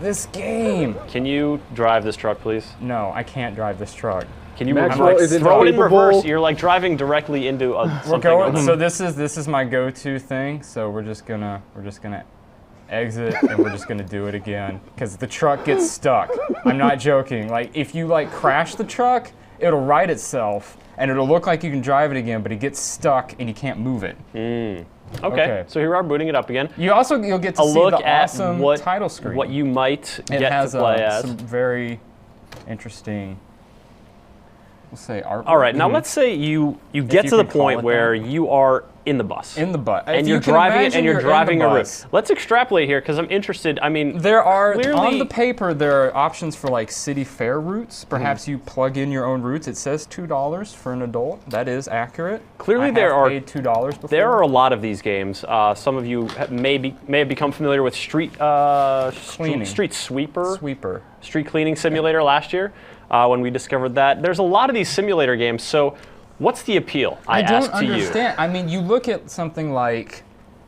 This game. Can you drive this truck, please? No, I can't drive this truck. Can you Maxwell like, isn't throw it in capable. reverse? You're like driving directly into something We're going. else. So this is my go-to thing. So we're just gonna exit and we're just gonna do it again because the truck gets stuck. I'm not joking. Like if you like crash the truck, it'll right itself and it'll look like you can drive it again, but it gets stuck and you can't move it. Okay, so here we are booting it up again. You'll get to A see look the at awesome what title screen. what you might It get has to play as. some very interesting, we'll say artwork. All right, now let's say you get you to the can call point it where that. you are in the bus. In the bus. And If you're you can driving it imagine and you're you're in driving the a route. bus. Let's extrapolate here because I'm interested. I mean, There are, clearly, on the paper, there are options for like city fair routes. Perhaps you plug in your own routes. It says $2 for an adult. That is accurate. Clearly I there have are- paid $2 before. there are a lot of these games. Some of you may have become familiar with Street Sweeper. Street Cleaning Simulator last year when we discovered that. There's a lot of these simulator games. So what's the appeal? I don't ask to you. understand. I mean, you look at something like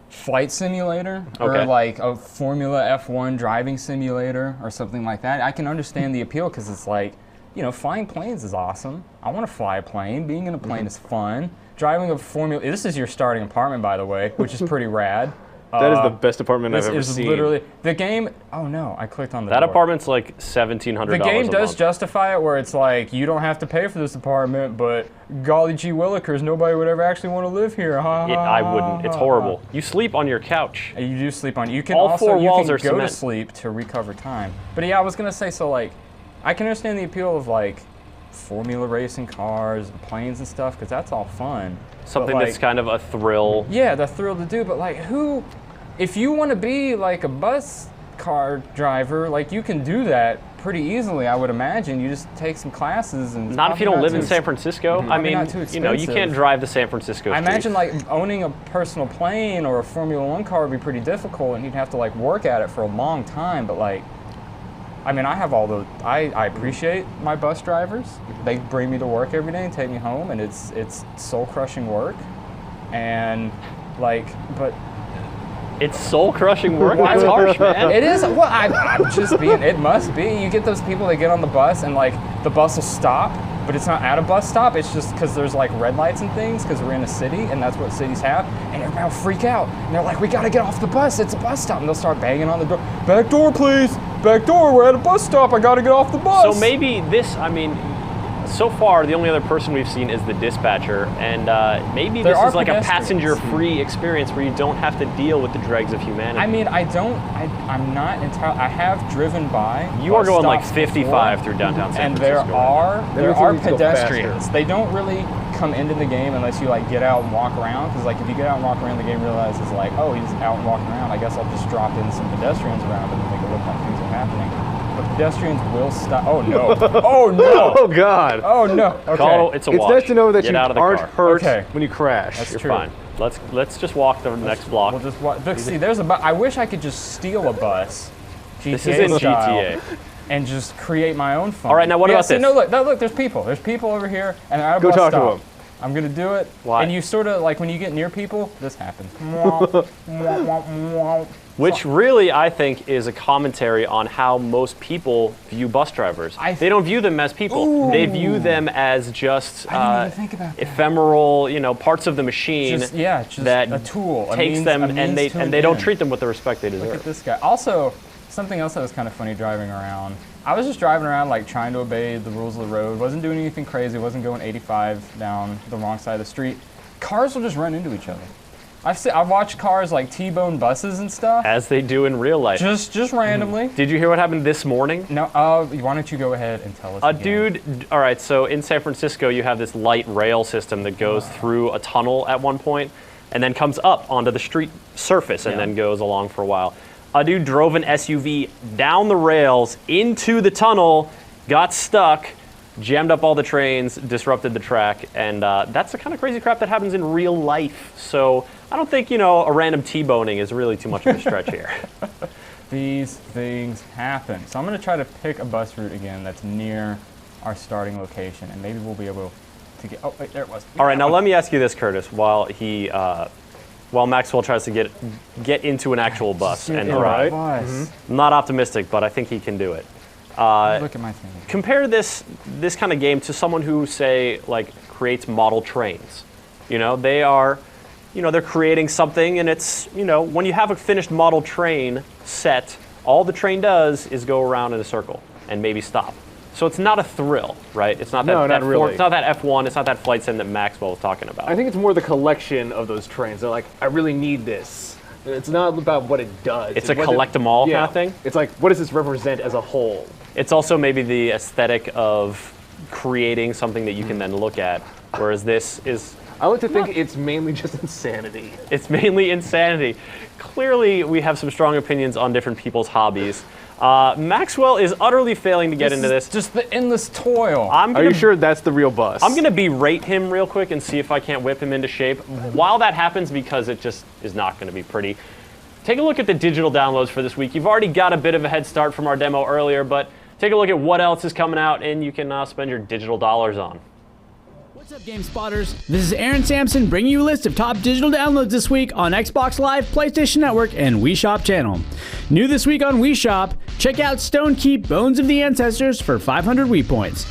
Flight Simulator Okay. or like a Formula F1 driving simulator or something like that. I can understand the appeal because it's like, you know, flying planes is awesome. I want to fly a plane. Being in a plane is fun. Driving a Formula, this is your starting apartment, by the way, which is pretty rad. That is the best apartment I've ever This is seen. literally the game. Oh no, I clicked on the That door. apartment's like $1,700. The game a does month. justify it, where it's like you don't have to pay for this apartment, but golly gee willikers, nobody would ever actually want to live here. I wouldn't. It's horrible. You sleep on your couch. You do sleep on. You can All also four you walls can are go cement. to sleep to recover time. But yeah, I was gonna say, so like, I can understand the appeal of like formula racing cars, and planes and stuff, because that's all fun. Something But, that's like, kind of a thrill. yeah, the thrill to do. But like, who? If you want to be like a bus car driver, like you can do that pretty easily, I would imagine. You just take some classes and. Not if you don't live in San Francisco. I mean, not too you know, you expensive. can't drive to San Francisco. I streets. imagine like owning a personal plane or a Formula One car would be pretty difficult, and you'd have to like work at it for a long time. But like, I mean, I have all the. I appreciate my bus drivers. They bring me to work every day and take me home, and it's soul crushing work, and like, but. It's soul-crushing work. That's harsh, man. It is. Well, I'm just being. It must be. You get those people that get on the bus and like the bus will stop, but it's not at a bus stop. It's just because there's like red lights and things because we're in a city and that's what cities have. And everybody will freak out and they're like, "We gotta get off the bus. It's a bus stop." And they'll start banging on the door. "Back door, please. Back door. We're at a bus stop. I gotta get off the bus." So maybe this. I mean, so far the only other person we've seen is the dispatcher, and maybe There this are is like a pedestrians. passenger-free experience where you don't have to deal with the dregs of humanity. I mean, I'm not entirely. I have driven by. You are bus going like stops 55 before, through downtown San and Francisco. there makes are it need to go pedestrians. faster. They don't really come into the game unless you like get out and walk around. Because like if you get out and walk around, the game realizes like, oh, he's out and walking around. I guess I'll just drop in some pedestrians around and make it look like things are happening. But pedestrians will stop. Oh no! Oh no! Oh God! Oh no! Okay. Call, it's a It's wash. nice to know that Get you out of the aren't car. hurt Okay. when you crash. That's You're true. fine. Let's just walk the next block. We'll just walk. Look, see, there's a bus. I wish I could just steal a bus. GTA This is in style, GTA. and just create my own fun. All right, now what about see, this? No, look, there's people. There's people over here, and they're at a Go bus talk to stop. them. I'm gonna do it. Why? And you sort of like when you get near people, this happens. Which really, I think, is a commentary on how most people view bus drivers. They don't view them as people. Ooh. They view them as just I didn't even think about that. ephemeral, parts of the machine Just that a tool. takes them, and they don't treat them with the respect they Look deserve. at this guy. Also, something else that was kind of funny driving around. I was just driving around like trying to obey the rules of the road. Wasn't doing anything crazy. Wasn't going 85 down the wrong side of the street. Cars will just run into each other. I've watched cars like T-bone buses and stuff. As they do in real life. Just randomly. Did you hear what happened this morning? No. Why don't you go ahead and tell us? A again. dude, all right, so in San Francisco, you have this light rail system that goes through a tunnel at one point and then comes up onto the street surface and then goes along for a while. A dude drove an SUV down the rails into the tunnel, got stuck, jammed up all the trains, disrupted the track, and that's the kind of crazy crap that happens in real life. So I don't think, a random T-boning is really too much of a stretch here. These things happen. So I'm going to try to pick a bus route again that's near our starting location, and maybe we'll be able to get. Oh, wait, there it was. All right, now let me ask you this, Curtis, while Maxwell tries to get into an actual bus and drive. I'm not optimistic, but I think he can do it. Look at my thing. Compare this kind of game to someone who, say, like creates model trains. They are, they're creating something, and it's, when you have a finished model train set, all the train does is go around in a circle and maybe stop. So it's not a thrill, right? It's not that. No, not really. It's not that F1. It's not that flight sim that Maxwell was talking about. I think it's more the collection of those trains. They're like, I really need this. It's not about what it does. It's a collect them all kind of thing. It's like, what does this represent as a whole? It's also maybe the aesthetic of creating something that you can then look at, whereas this is. I like to think it's mainly just insanity. It's mainly insanity. Clearly, we have some strong opinions on different people's hobbies. Maxwell is utterly failing to get into this. Just the endless toil. Are you sure that's the real bus? I'm gonna berate him real quick and see if I can't whip him into shape. While that happens, because it just is not gonna be pretty. Take a look at the digital downloads for this week. You've already got a bit of a head start from our demo earlier, but take a look at what else is coming out and you can spend your digital dollars on. What's up, GameSpotters? This is Aaron Sampson bringing you a list of top digital downloads this week on Xbox Live, PlayStation Network, and Wii Shop channel. New this week on Wii Shop, check out Stone Keep Bones of the Ancestors for 500 Wii points.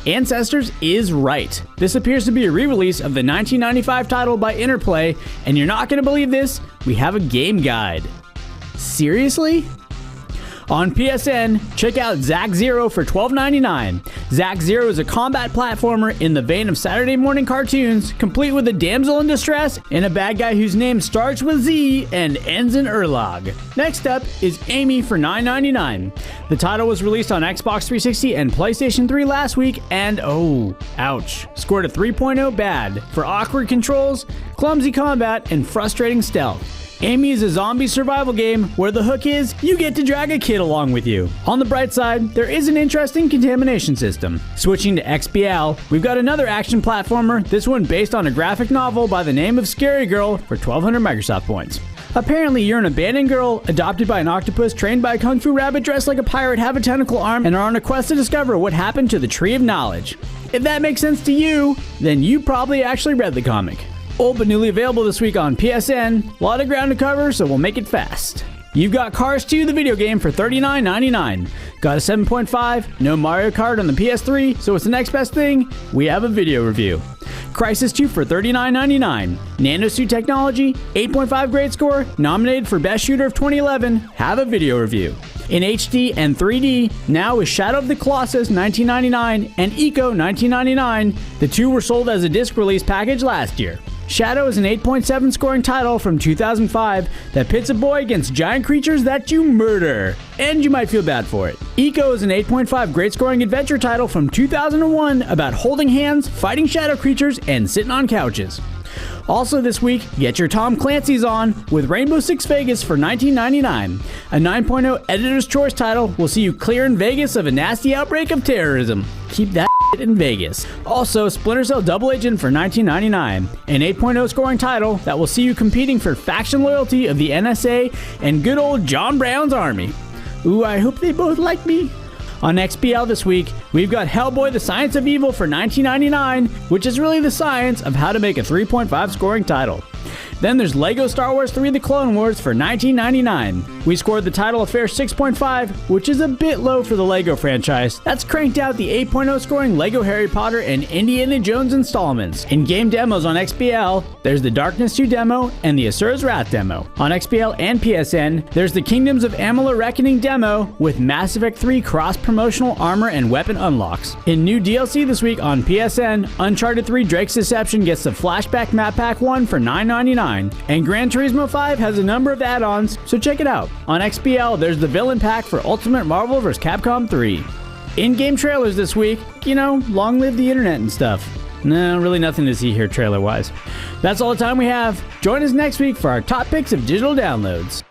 Ancestors is right. This appears to be a re-release of the 1995 title by Interplay, and you're not going to believe this, we have a game guide. Seriously? On PSN, check out Zack Zero for $12.99. Zack Zero is a combat platformer in the vein of Saturday morning cartoons, complete with a damsel in distress and a bad guy whose name starts with Z and ends in Erlog. Next up is Amy for $9.99. The title was released on Xbox 360 and PlayStation 3 last week, and oh, ouch, scored a 3.0 bad for awkward controls, clumsy combat, and frustrating stealth. Amy is a zombie survival game where the hook is you get to drag a kid along with you. On the bright side, there is an interesting contamination system. Switching to XBL, we've got another action platformer, this one based on a graphic novel by the name of Scarygirl for 1,200 Microsoft points. Apparently, you're an abandoned girl, adopted by an octopus, trained by a kung fu rabbit, dressed like a pirate, have a tentacle arm, and are on a quest to discover what happened to the Tree of Knowledge. If that makes sense to you, then you probably actually read the comic. Old but newly available this week on PSN. A lot of ground to cover, so we'll make it fast. You've got Cars 2, the video game, for $39.99. Got a 7.5, no Mario Kart on the PS3, so it's the next best thing. We have a video review. Crysis 2 for $39.99. Nanosuit Technology, 8.5 grade score, nominated for Best Shooter of 2011. Have a video review. In HD and 3D, now is Shadow of the Colossus $19.99 and Eco $19.99. The two were sold as a disc release package last year. Shadow is an 8.7 scoring title from 2005 that pits a boy against giant creatures that you murder, and you might feel bad for it. Eco is an 8.5 great scoring adventure title from 2001 about holding hands, fighting shadow creatures, and sitting on couches. Also this week, get your Tom Clancy's on with Rainbow Six Vegas for $19.99. A 9.0 editor's choice title will see you clear in Vegas of a nasty outbreak of terrorism. Keep that in Vegas. Also, Splinter Cell Double Agent for $19.99. An 8.0 scoring title that will see you competing for faction loyalty of the NSA and good old John Brown's army. Ooh, I hope they both like me. On XBL this week, we've got Hellboy: The Science of Evil for $19.99, which is really the science of how to make a 3.5 scoring title. Then there's Lego Star Wars 3: The Clone Wars for $19.99. We scored the title a fair 6.5, which is a bit low for the Lego franchise. That's cranked out the 8.0 scoring Lego Harry Potter and Indiana Jones installments. In game demos on XBL, there's the Darkness 2 demo and the Asura's Wrath demo. On XBL and PSN, there's the Kingdoms of Amalur Reckoning demo with Mass Effect 3 cross-promotional armor and weapon unlocks. In new DLC this week on PSN, Uncharted 3 Drake's Deception gets the Flashback Map Pack 1 for $9.99. And Gran Turismo 5 has a number of add-ons, so check it out. On XBL, there's the Villain Pack for Ultimate Marvel vs. Capcom 3. In-game trailers this week, you know, long live the internet and stuff. No, really nothing to see here trailer-wise. That's all the time we have. Join us next week for our top picks of digital downloads.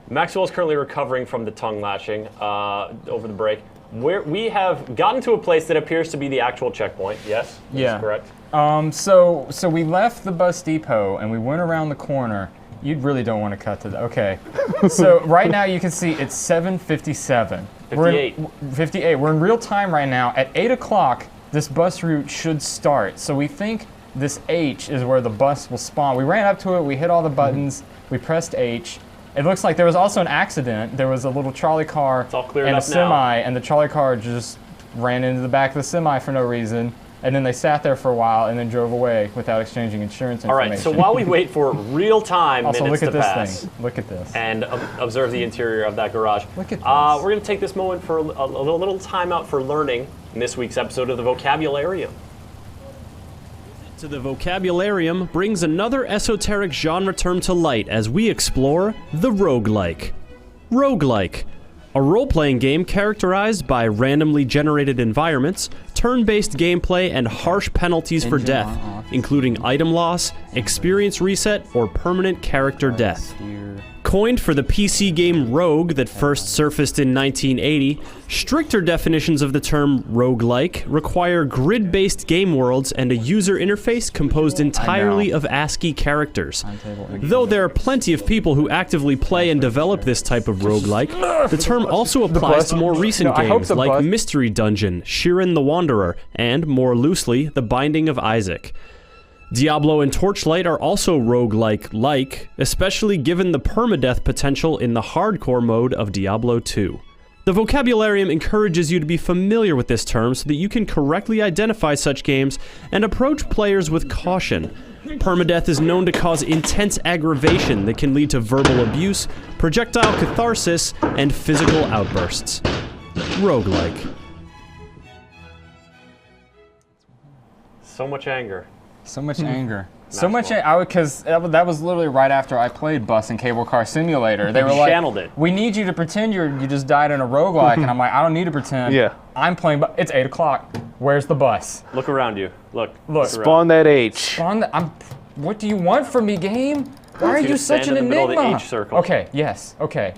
Maxwell is currently recovering from the tongue lashing over the break. We have gotten to a place that appears to be the actual checkpoint. Yes? Yeah. Correct? So we left the bus depot and we went around the corner. You really don't want to cut to that. Okay. So right now you can see it's 7:57. 58. We're in real time right now. At 8 o'clock, this bus route should start. So we think this H is where the bus will spawn. We ran up to it. We hit all the buttons. We pressed H. It looks like there was also an accident. There was a little trolley car and a semi, and the trolley car just ran into the back of the semi for no reason. And then they sat there for a while and then drove away without exchanging insurance information. All right, so while we wait for real-time minutes look at to this pass, thing. Look at this. And observe the interior of that garage. Look at this. We're going to take this moment for a little time out for learning in this week's episode of the Vocabularium. To the Vocabularium brings another esoteric genre term to light as we explore the roguelike. Roguelike, a role-playing game characterized by randomly generated environments, turn-based gameplay, and harsh penalties for death, including item loss, experience reset, or permanent character death. Coined for the PC game Rogue that first surfaced in 1980, stricter definitions of the term roguelike require grid-based game worlds and a user interface composed entirely of ASCII characters. Though there are plenty of people who actively play and develop this type of roguelike, the term also applies to more recent games like Mystery Dungeon, Shiren the Wanderer, and, more loosely, The Binding of Isaac. Diablo and Torchlight are also roguelike-like, especially given the permadeath potential in the hardcore mode of Diablo 2. The Vocabularium encourages you to be familiar with this term so that you can correctly identify such games and approach players with caution. Permadeath is known to cause intense aggravation that can lead to verbal abuse, projectile catharsis, and physical outbursts. Roguelike. So much anger. So much anger. So much, because that was literally right after I played Bus and Cable Car Simulator. They were like, channeled it. We need you to pretend you just died in a roguelike, and I'm like, I don't need to pretend. Yeah. I'm playing, but it's 8 o'clock. Where's the bus? Look around you. Look. Spawn that H. Spawn that. What do you want from me, game? Why are you such an enigma? In the middle of the H circle. Okay. Yes. Okay.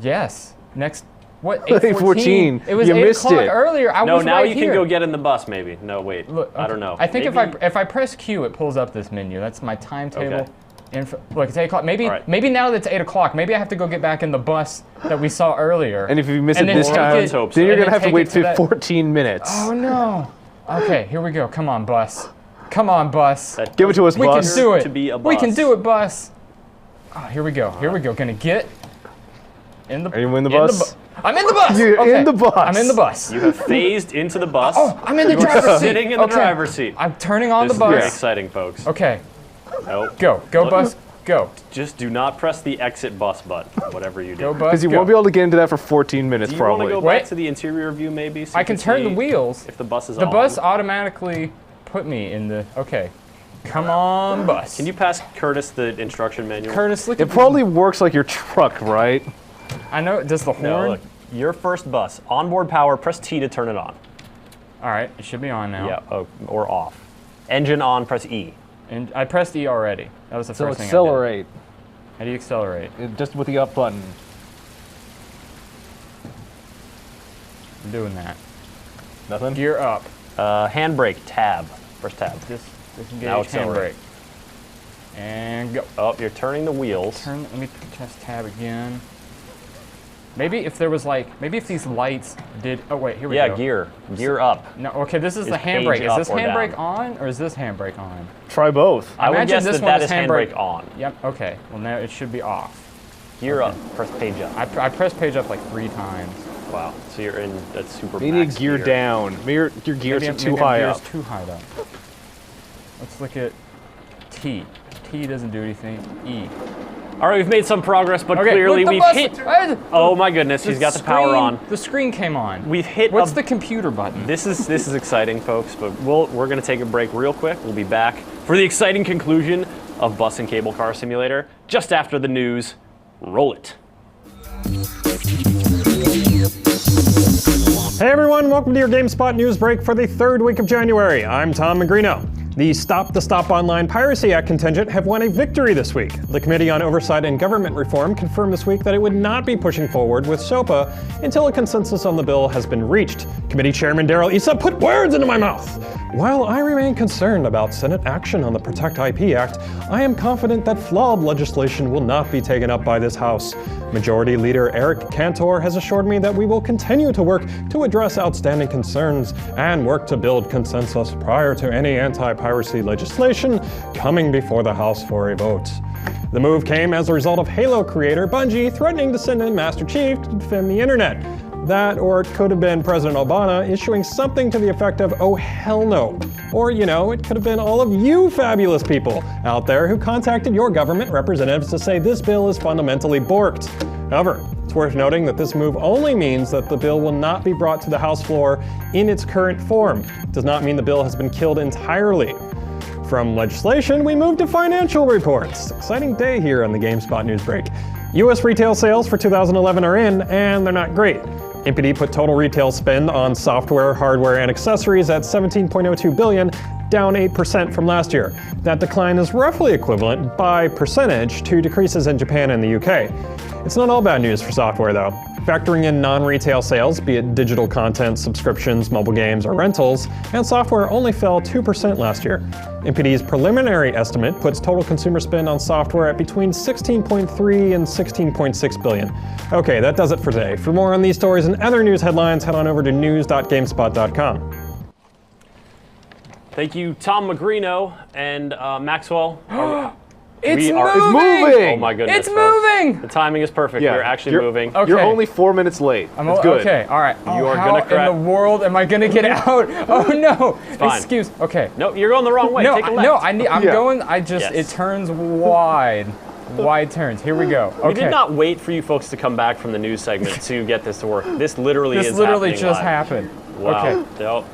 Yes. Next. What? 8:14. It was you 8 missed o'clock it. earlier. I no, was now right you here. can go get in the bus, maybe. No, wait. Look, okay. I don't know. I think maybe? if I press Q, it pulls up this menu. That's my timetable. Okay. Look, it's 8 o'clock. Maybe now that it's 8 o'clock, maybe I have to go get back in the bus that we saw earlier. And if you miss it this time, then you're gonna have to wait 14 minutes. Oh no. Okay, here we go. Come on, bus. Come on, bus. Give it to us, we bus. We can do it. To be a bus. We can do it, bus. Oh, here we go. Here we go. Gonna get in the. Are you in the bus? I'm in the bus. You're in the bus. I'm in the bus. You have phased into the bus. Oh, I'm in the driver's seat. Sitting in the driver's seat. I'm turning on this the bus. This is very exciting, folks. Okay. Nope. Go bus, go. Just do not press the exit bus button, whatever you do. Go bus, because you won't be able to get into that for 14 minutes, do you probably. want to go back to the interior view, maybe? So I can turn the wheels. If the bus is on. on. The bus automatically put me in the. Okay. Come on, bus. Can you pass Curtis the instruction manual? Curtis, look at it probably works like your truck, right? I know. Does the horn? No, look. Your first bus. Onboard power. Press T to turn it on. All right. It should be on now. Yeah. Or off. Engine on. Press E. And I pressed E already. That was the first thing I did. Accelerate. How do you accelerate? Just with the up button. I'm doing that. Nothing? Gear up. Handbrake. Tab. Press tab. Disengage Now accelerate. handbrake. And go. Oh, you're turning the wheels. Let me press tab again. Maybe if there was maybe if these lights did. Oh wait, here we go. Yeah, gear up. No, okay, this is the page handbrake. Is up this or handbrake down? on or is this handbrake on? Try both. I would imagine guess this that one is handbrake on. Yep. Okay. Well, now it should be off. Gear up. Press page up. I pressed page up like 3 times. Wow. So you're in that super. You need gear down. Maybe your gears are too high up. Too high up. Let's look at T. T doesn't do anything. E. All right, we've made some progress, but Okay, clearly look, the we've bus- hit. Oh my goodness, he's got the power on. The screen came on. We've hit. What's the computer button? This is exciting, folks. But we're gonna take a break real quick. We'll be back for the exciting conclusion of Bus and Cable Car Simulator just after the news. Roll it. Hey everyone, welcome to your GameSpot news break for the 3rd week of January. I'm Tom Magrino. The Stop the Stop Online Piracy Act contingent have won a victory this week. The Committee on Oversight and Government Reform confirmed this week that it would not be pushing forward with SOPA until a consensus on the bill has been reached. Committee Chairman Darrell Issa put words into my mouth. While I remain concerned about Senate action on the Protect IP Act, I am confident that flawed legislation will not be taken up by this House. Majority Leader Eric Cantor has assured me that we will continue to work to address outstanding concerns and work to build consensus prior to any anti-piracy legislation coming before the House for a vote. The move came as a result of Halo creator Bungie threatening to send in Master Chief to defend the internet. That, or it could have been President Obama issuing something to the effect of, oh hell no. Or, it could have been all of you fabulous people out there who contacted your government representatives to say this bill is fundamentally borked. However, it's worth noting that this move only means that the bill will not be brought to the House floor in its current form. It does not mean the bill has been killed entirely. From legislation, we move to financial reports. Exciting day here on the GameSpot news break. U.S. retail sales for 2011 are in, and they're not great. NPD put total retail spend on software, hardware, and accessories at $17.02 billion, down 8% from last year. That decline is roughly equivalent by percentage to decreases in Japan and the UK. It's not all bad news for software though. Factoring in non-retail sales, be it digital content, subscriptions, mobile games, or rentals, and software only fell 2% last year. NPD's preliminary estimate puts total consumer spend on software at between $16.3 and $16.6 billion. Okay, that does it for today. For more on these stories and other news headlines, head on over to news.gamespot.com. Thank you, Tom Magrino and Maxwell. It's We are- moving! Oh my goodness. It's folks. moving! The timing is perfect. Yeah, We're actually you're- moving. Okay. You're only 4 minutes late. That's good. Okay, all right. You are how gonna crack. in the world am I gonna get out? Oh no! fine. Excuse. Okay. No, you're going the wrong way. No, Take a left. no. I'm Yeah. going. I just. Yes. It turns wide. Wide turns. Here we go. Okay. We did not wait for you folks to come back from the news segment to get this to work. This literally This is literally happening just live. happened. Wow. Okay.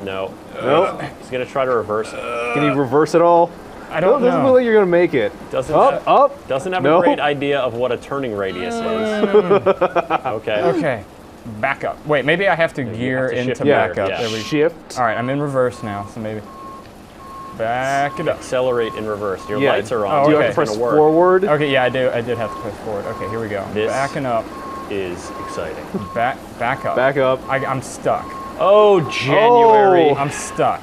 No. Nope. He's gonna try to reverse it. Can you reverse it all? I don't Doesn't know. look like you're gonna make it. Doesn't Up, up. Doesn't have No. a great idea of what a turning radius is. Okay. Okay. Back up. Wait, maybe I have to gear have to shift into gear, back up. yeah. There we Shift. All right, I'm in reverse now, so maybe back it up. Accelerate in reverse. Your Yeah. lights are on. Oh, Do you okay. have to press It's gonna work. forward? Okay, yeah, I do. I did have to push forward. Okay, here we go. This- Backing up. Is exciting. Back up. Back up. I'm stuck. Oh, January. I'm stuck.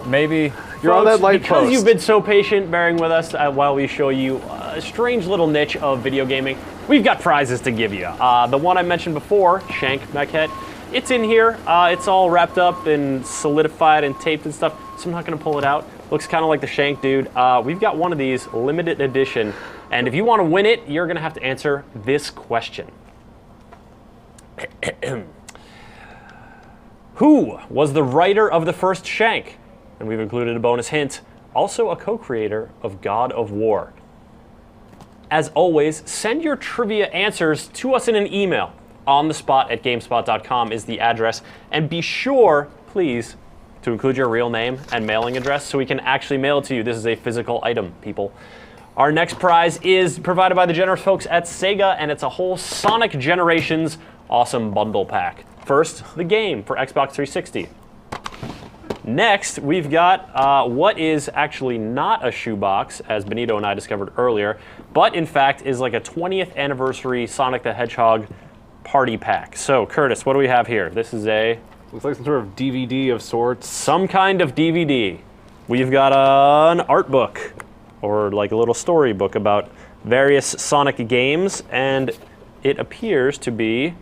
Maybe. You're on that light Because post. you've been so patient bearing with us while we show you a strange little niche of video gaming, we've got prizes to give you. The one I mentioned before, Shank Maquette, it's in here. It's all wrapped up and solidified and taped and stuff, so I'm not going to pull it out. Looks kind of like the Shank dude. We've got one of these, limited edition, and if you want to win it, you're going to have to answer this question. Who was the writer of the first Shank? And we've included a bonus hint, also a co-creator of God of War. As always, send your trivia answers to us in an email. onthespot@gamespot.com is the address. And be sure, please, to include your real name and mailing address so we can actually mail it to you. This is a physical item, people. Our next prize is provided by the generous folks at Sega, and it's a whole Sonic Generations awesome bundle pack. First, the game for Xbox 360. Next, we've got what is actually not a shoebox, as Benito and I discovered earlier, but in fact is like a 20th anniversary Sonic the Hedgehog party pack. So, Curtis, what do we have here? This is a... Looks like some sort of DVD of sorts. Some kind of DVD. We've got an art book, or like a little storybook about various Sonic games, and it appears to be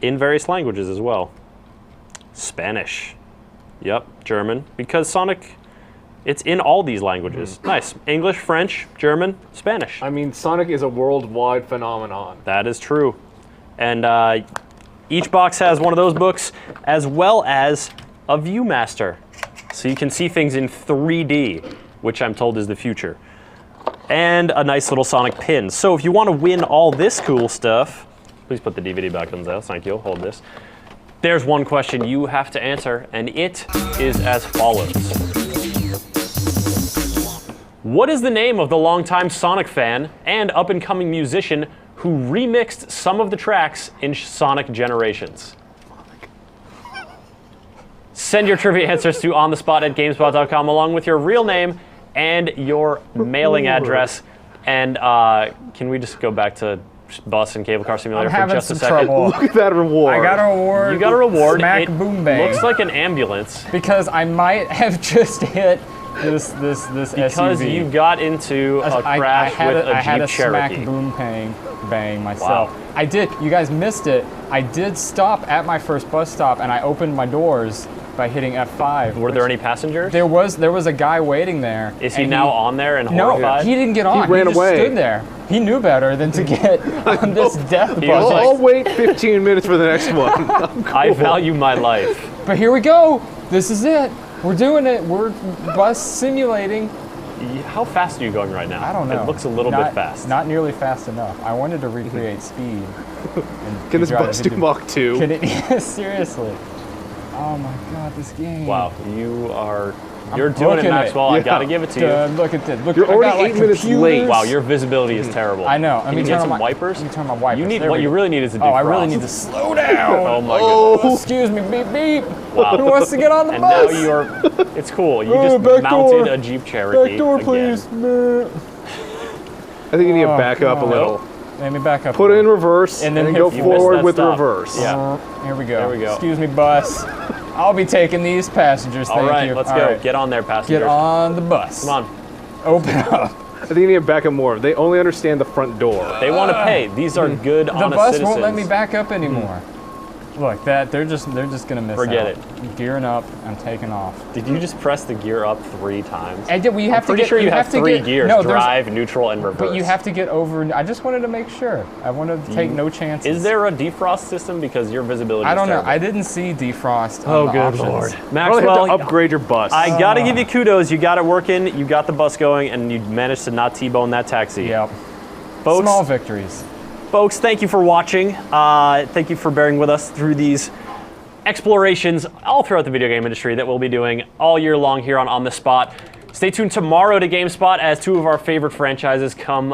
in various languages as well. Spanish. Yep, German. Because Sonic, it's in all these languages. Nice. English, French, German, Spanish. I mean, Sonic is a worldwide phenomenon. That is true. And each box has one of those books, as well as a Viewmaster. So you can see things in 3D, which I'm told is the future. And a nice little Sonic pin. So if you want to win all this cool stuff, please put the DVD back on the thank you, hold this. There's one question you have to answer, and it is as follows. What is the name of the longtime Sonic fan and up-and-coming musician who remixed some of the tracks in Sonic Generations? Send your trivia answers to onthespot@gamespot.com along with your real name and your mailing address. And can we just go back to Bus and Cable Car Simulator for just a second? Trouble. Look at that reward. I got a reward. You got a reward. Smack It boom bang. looks like an ambulance. Because I might have just hit this Because SUV. you got into a crash with a I had Jeep a Cherokee. smack boom bang myself. Wow. I did. You guys missed it. I did stop at my first bus stop, and I opened my doors by hitting F5. Were there any passengers? There was a guy waiting there. Is he and now on there and No, horrified? he didn't get on. He ran just away. Stood there. He knew better than to get on this death He bus. was like- I'll wait 15 minutes for the next one. I'm cool. I value my life. But here we go. This is it. We're doing it. We're bus simulating. How fast are you going right now? I don't know. It looks a little bit fast. Not nearly fast enough. I wanted to recreate speed. Can this bus do Mach 2? Can it? Seriously. Oh my God, this game. Wow, you're doing it, booking Maxwell. I Yeah. gotta give it to you. Look at this. Look, You're I already got, like, 8 minutes computers. late. Wow, your visibility is terrible. I know. Can you get some wipers? Let me turn my wipers. You need There what we you go. really need is a defrost. Oh, I really need to slow down. Oh my goodness. Excuse me, beep beep. Wow. Who wants to get on the And bus? now you're. It's cool. You Oh, just back mounted door. a Jeep Cherokee. Back door, again. please. I think you need to back up a God. little. Let me back up. Put it in reverse and then go you forward missed that with stop. reverse. Yeah. Here we go. There we go. Excuse me, bus. I'll be taking these passengers. All Thank right, you. let's All go. right. Get on there, passengers. Get on the bus. Come on. Open up. I think you need to back up more. They only understand the front door. They want to pay. These are good, The honest bus citizens. won't let me back up anymore. Look, they're just gonna miss Forget out. Gearing up, I'm taking off. Did you just press the gear up 3 times? I did. Well, you have I'm pretty to get, sure you have 3 gears: no, drive, neutral, and reverse. But you have to get over. I just wanted to make sure. I wanted to take no chances. Is there a defrost system because your visibility? I don't is know. terrible. I didn't see defrost. Oh, on the good options. lord, Well, Maxwell, you have to upgrade your bus. I gotta give you kudos. You got it working. You got the bus going, and you managed to not T-bone that taxi. Yep. Folks, Small victories. Folks, thank you for watching. Thank you for bearing with us through these explorations all throughout the video game industry that we'll be doing all year long here on The Spot. Stay tuned tomorrow to GameSpot as 2 of our favorite franchises come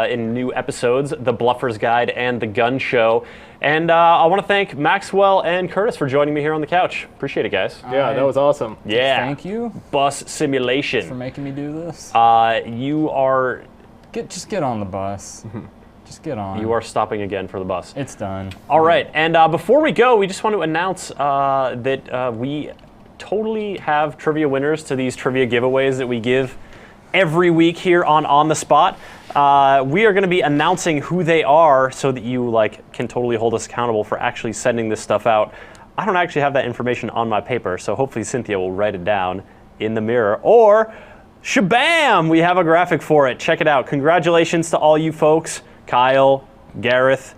in new episodes, The Bluffer's Guide and The Gun Show. And I want to thank Maxwell and Curtis for joining me here on the couch. Appreciate it, guys. Yeah, that was awesome. Yeah. Thank you. Bus simulation. Thanks for making me do this. You are... Just get on the bus. Just get on. You are stopping again for the bus. It's done. All right, and before we go, we just want to announce that we totally have trivia winners to these trivia giveaways that we give every week here on The Spot. We are going to be announcing who they are so that you can totally hold us accountable for actually sending this stuff out. I don't actually have that information on my paper, so hopefully Cynthia will write it down in the mirror. Or, shabam! We have a graphic for it. Check it out. Congratulations to all you folks. Kyle, Gareth,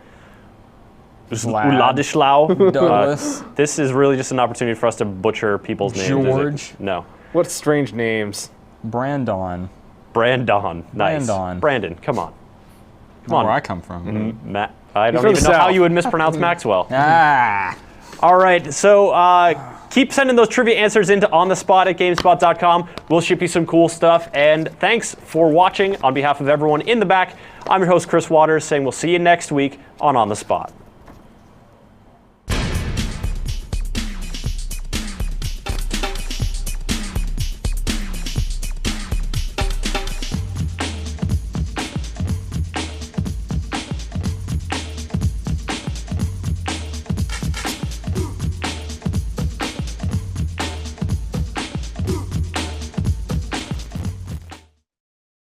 Uladislau. Douglas. This is really just an opportunity for us to butcher people's names. George. No. What strange names. Brandon. Brandon. Nice. Brandon. Brandon, come on. Come Not on. where I come from. Matt. I don't from even the know how South. you would mispronounce Maxwell. Ah. All right, so keep sending those trivia answers into onthespot at GameSpot.com. We'll ship you some cool stuff. And thanks for watching. On behalf of everyone in the back, I'm your host, Chris Waters, saying we'll see you next week on The Spot.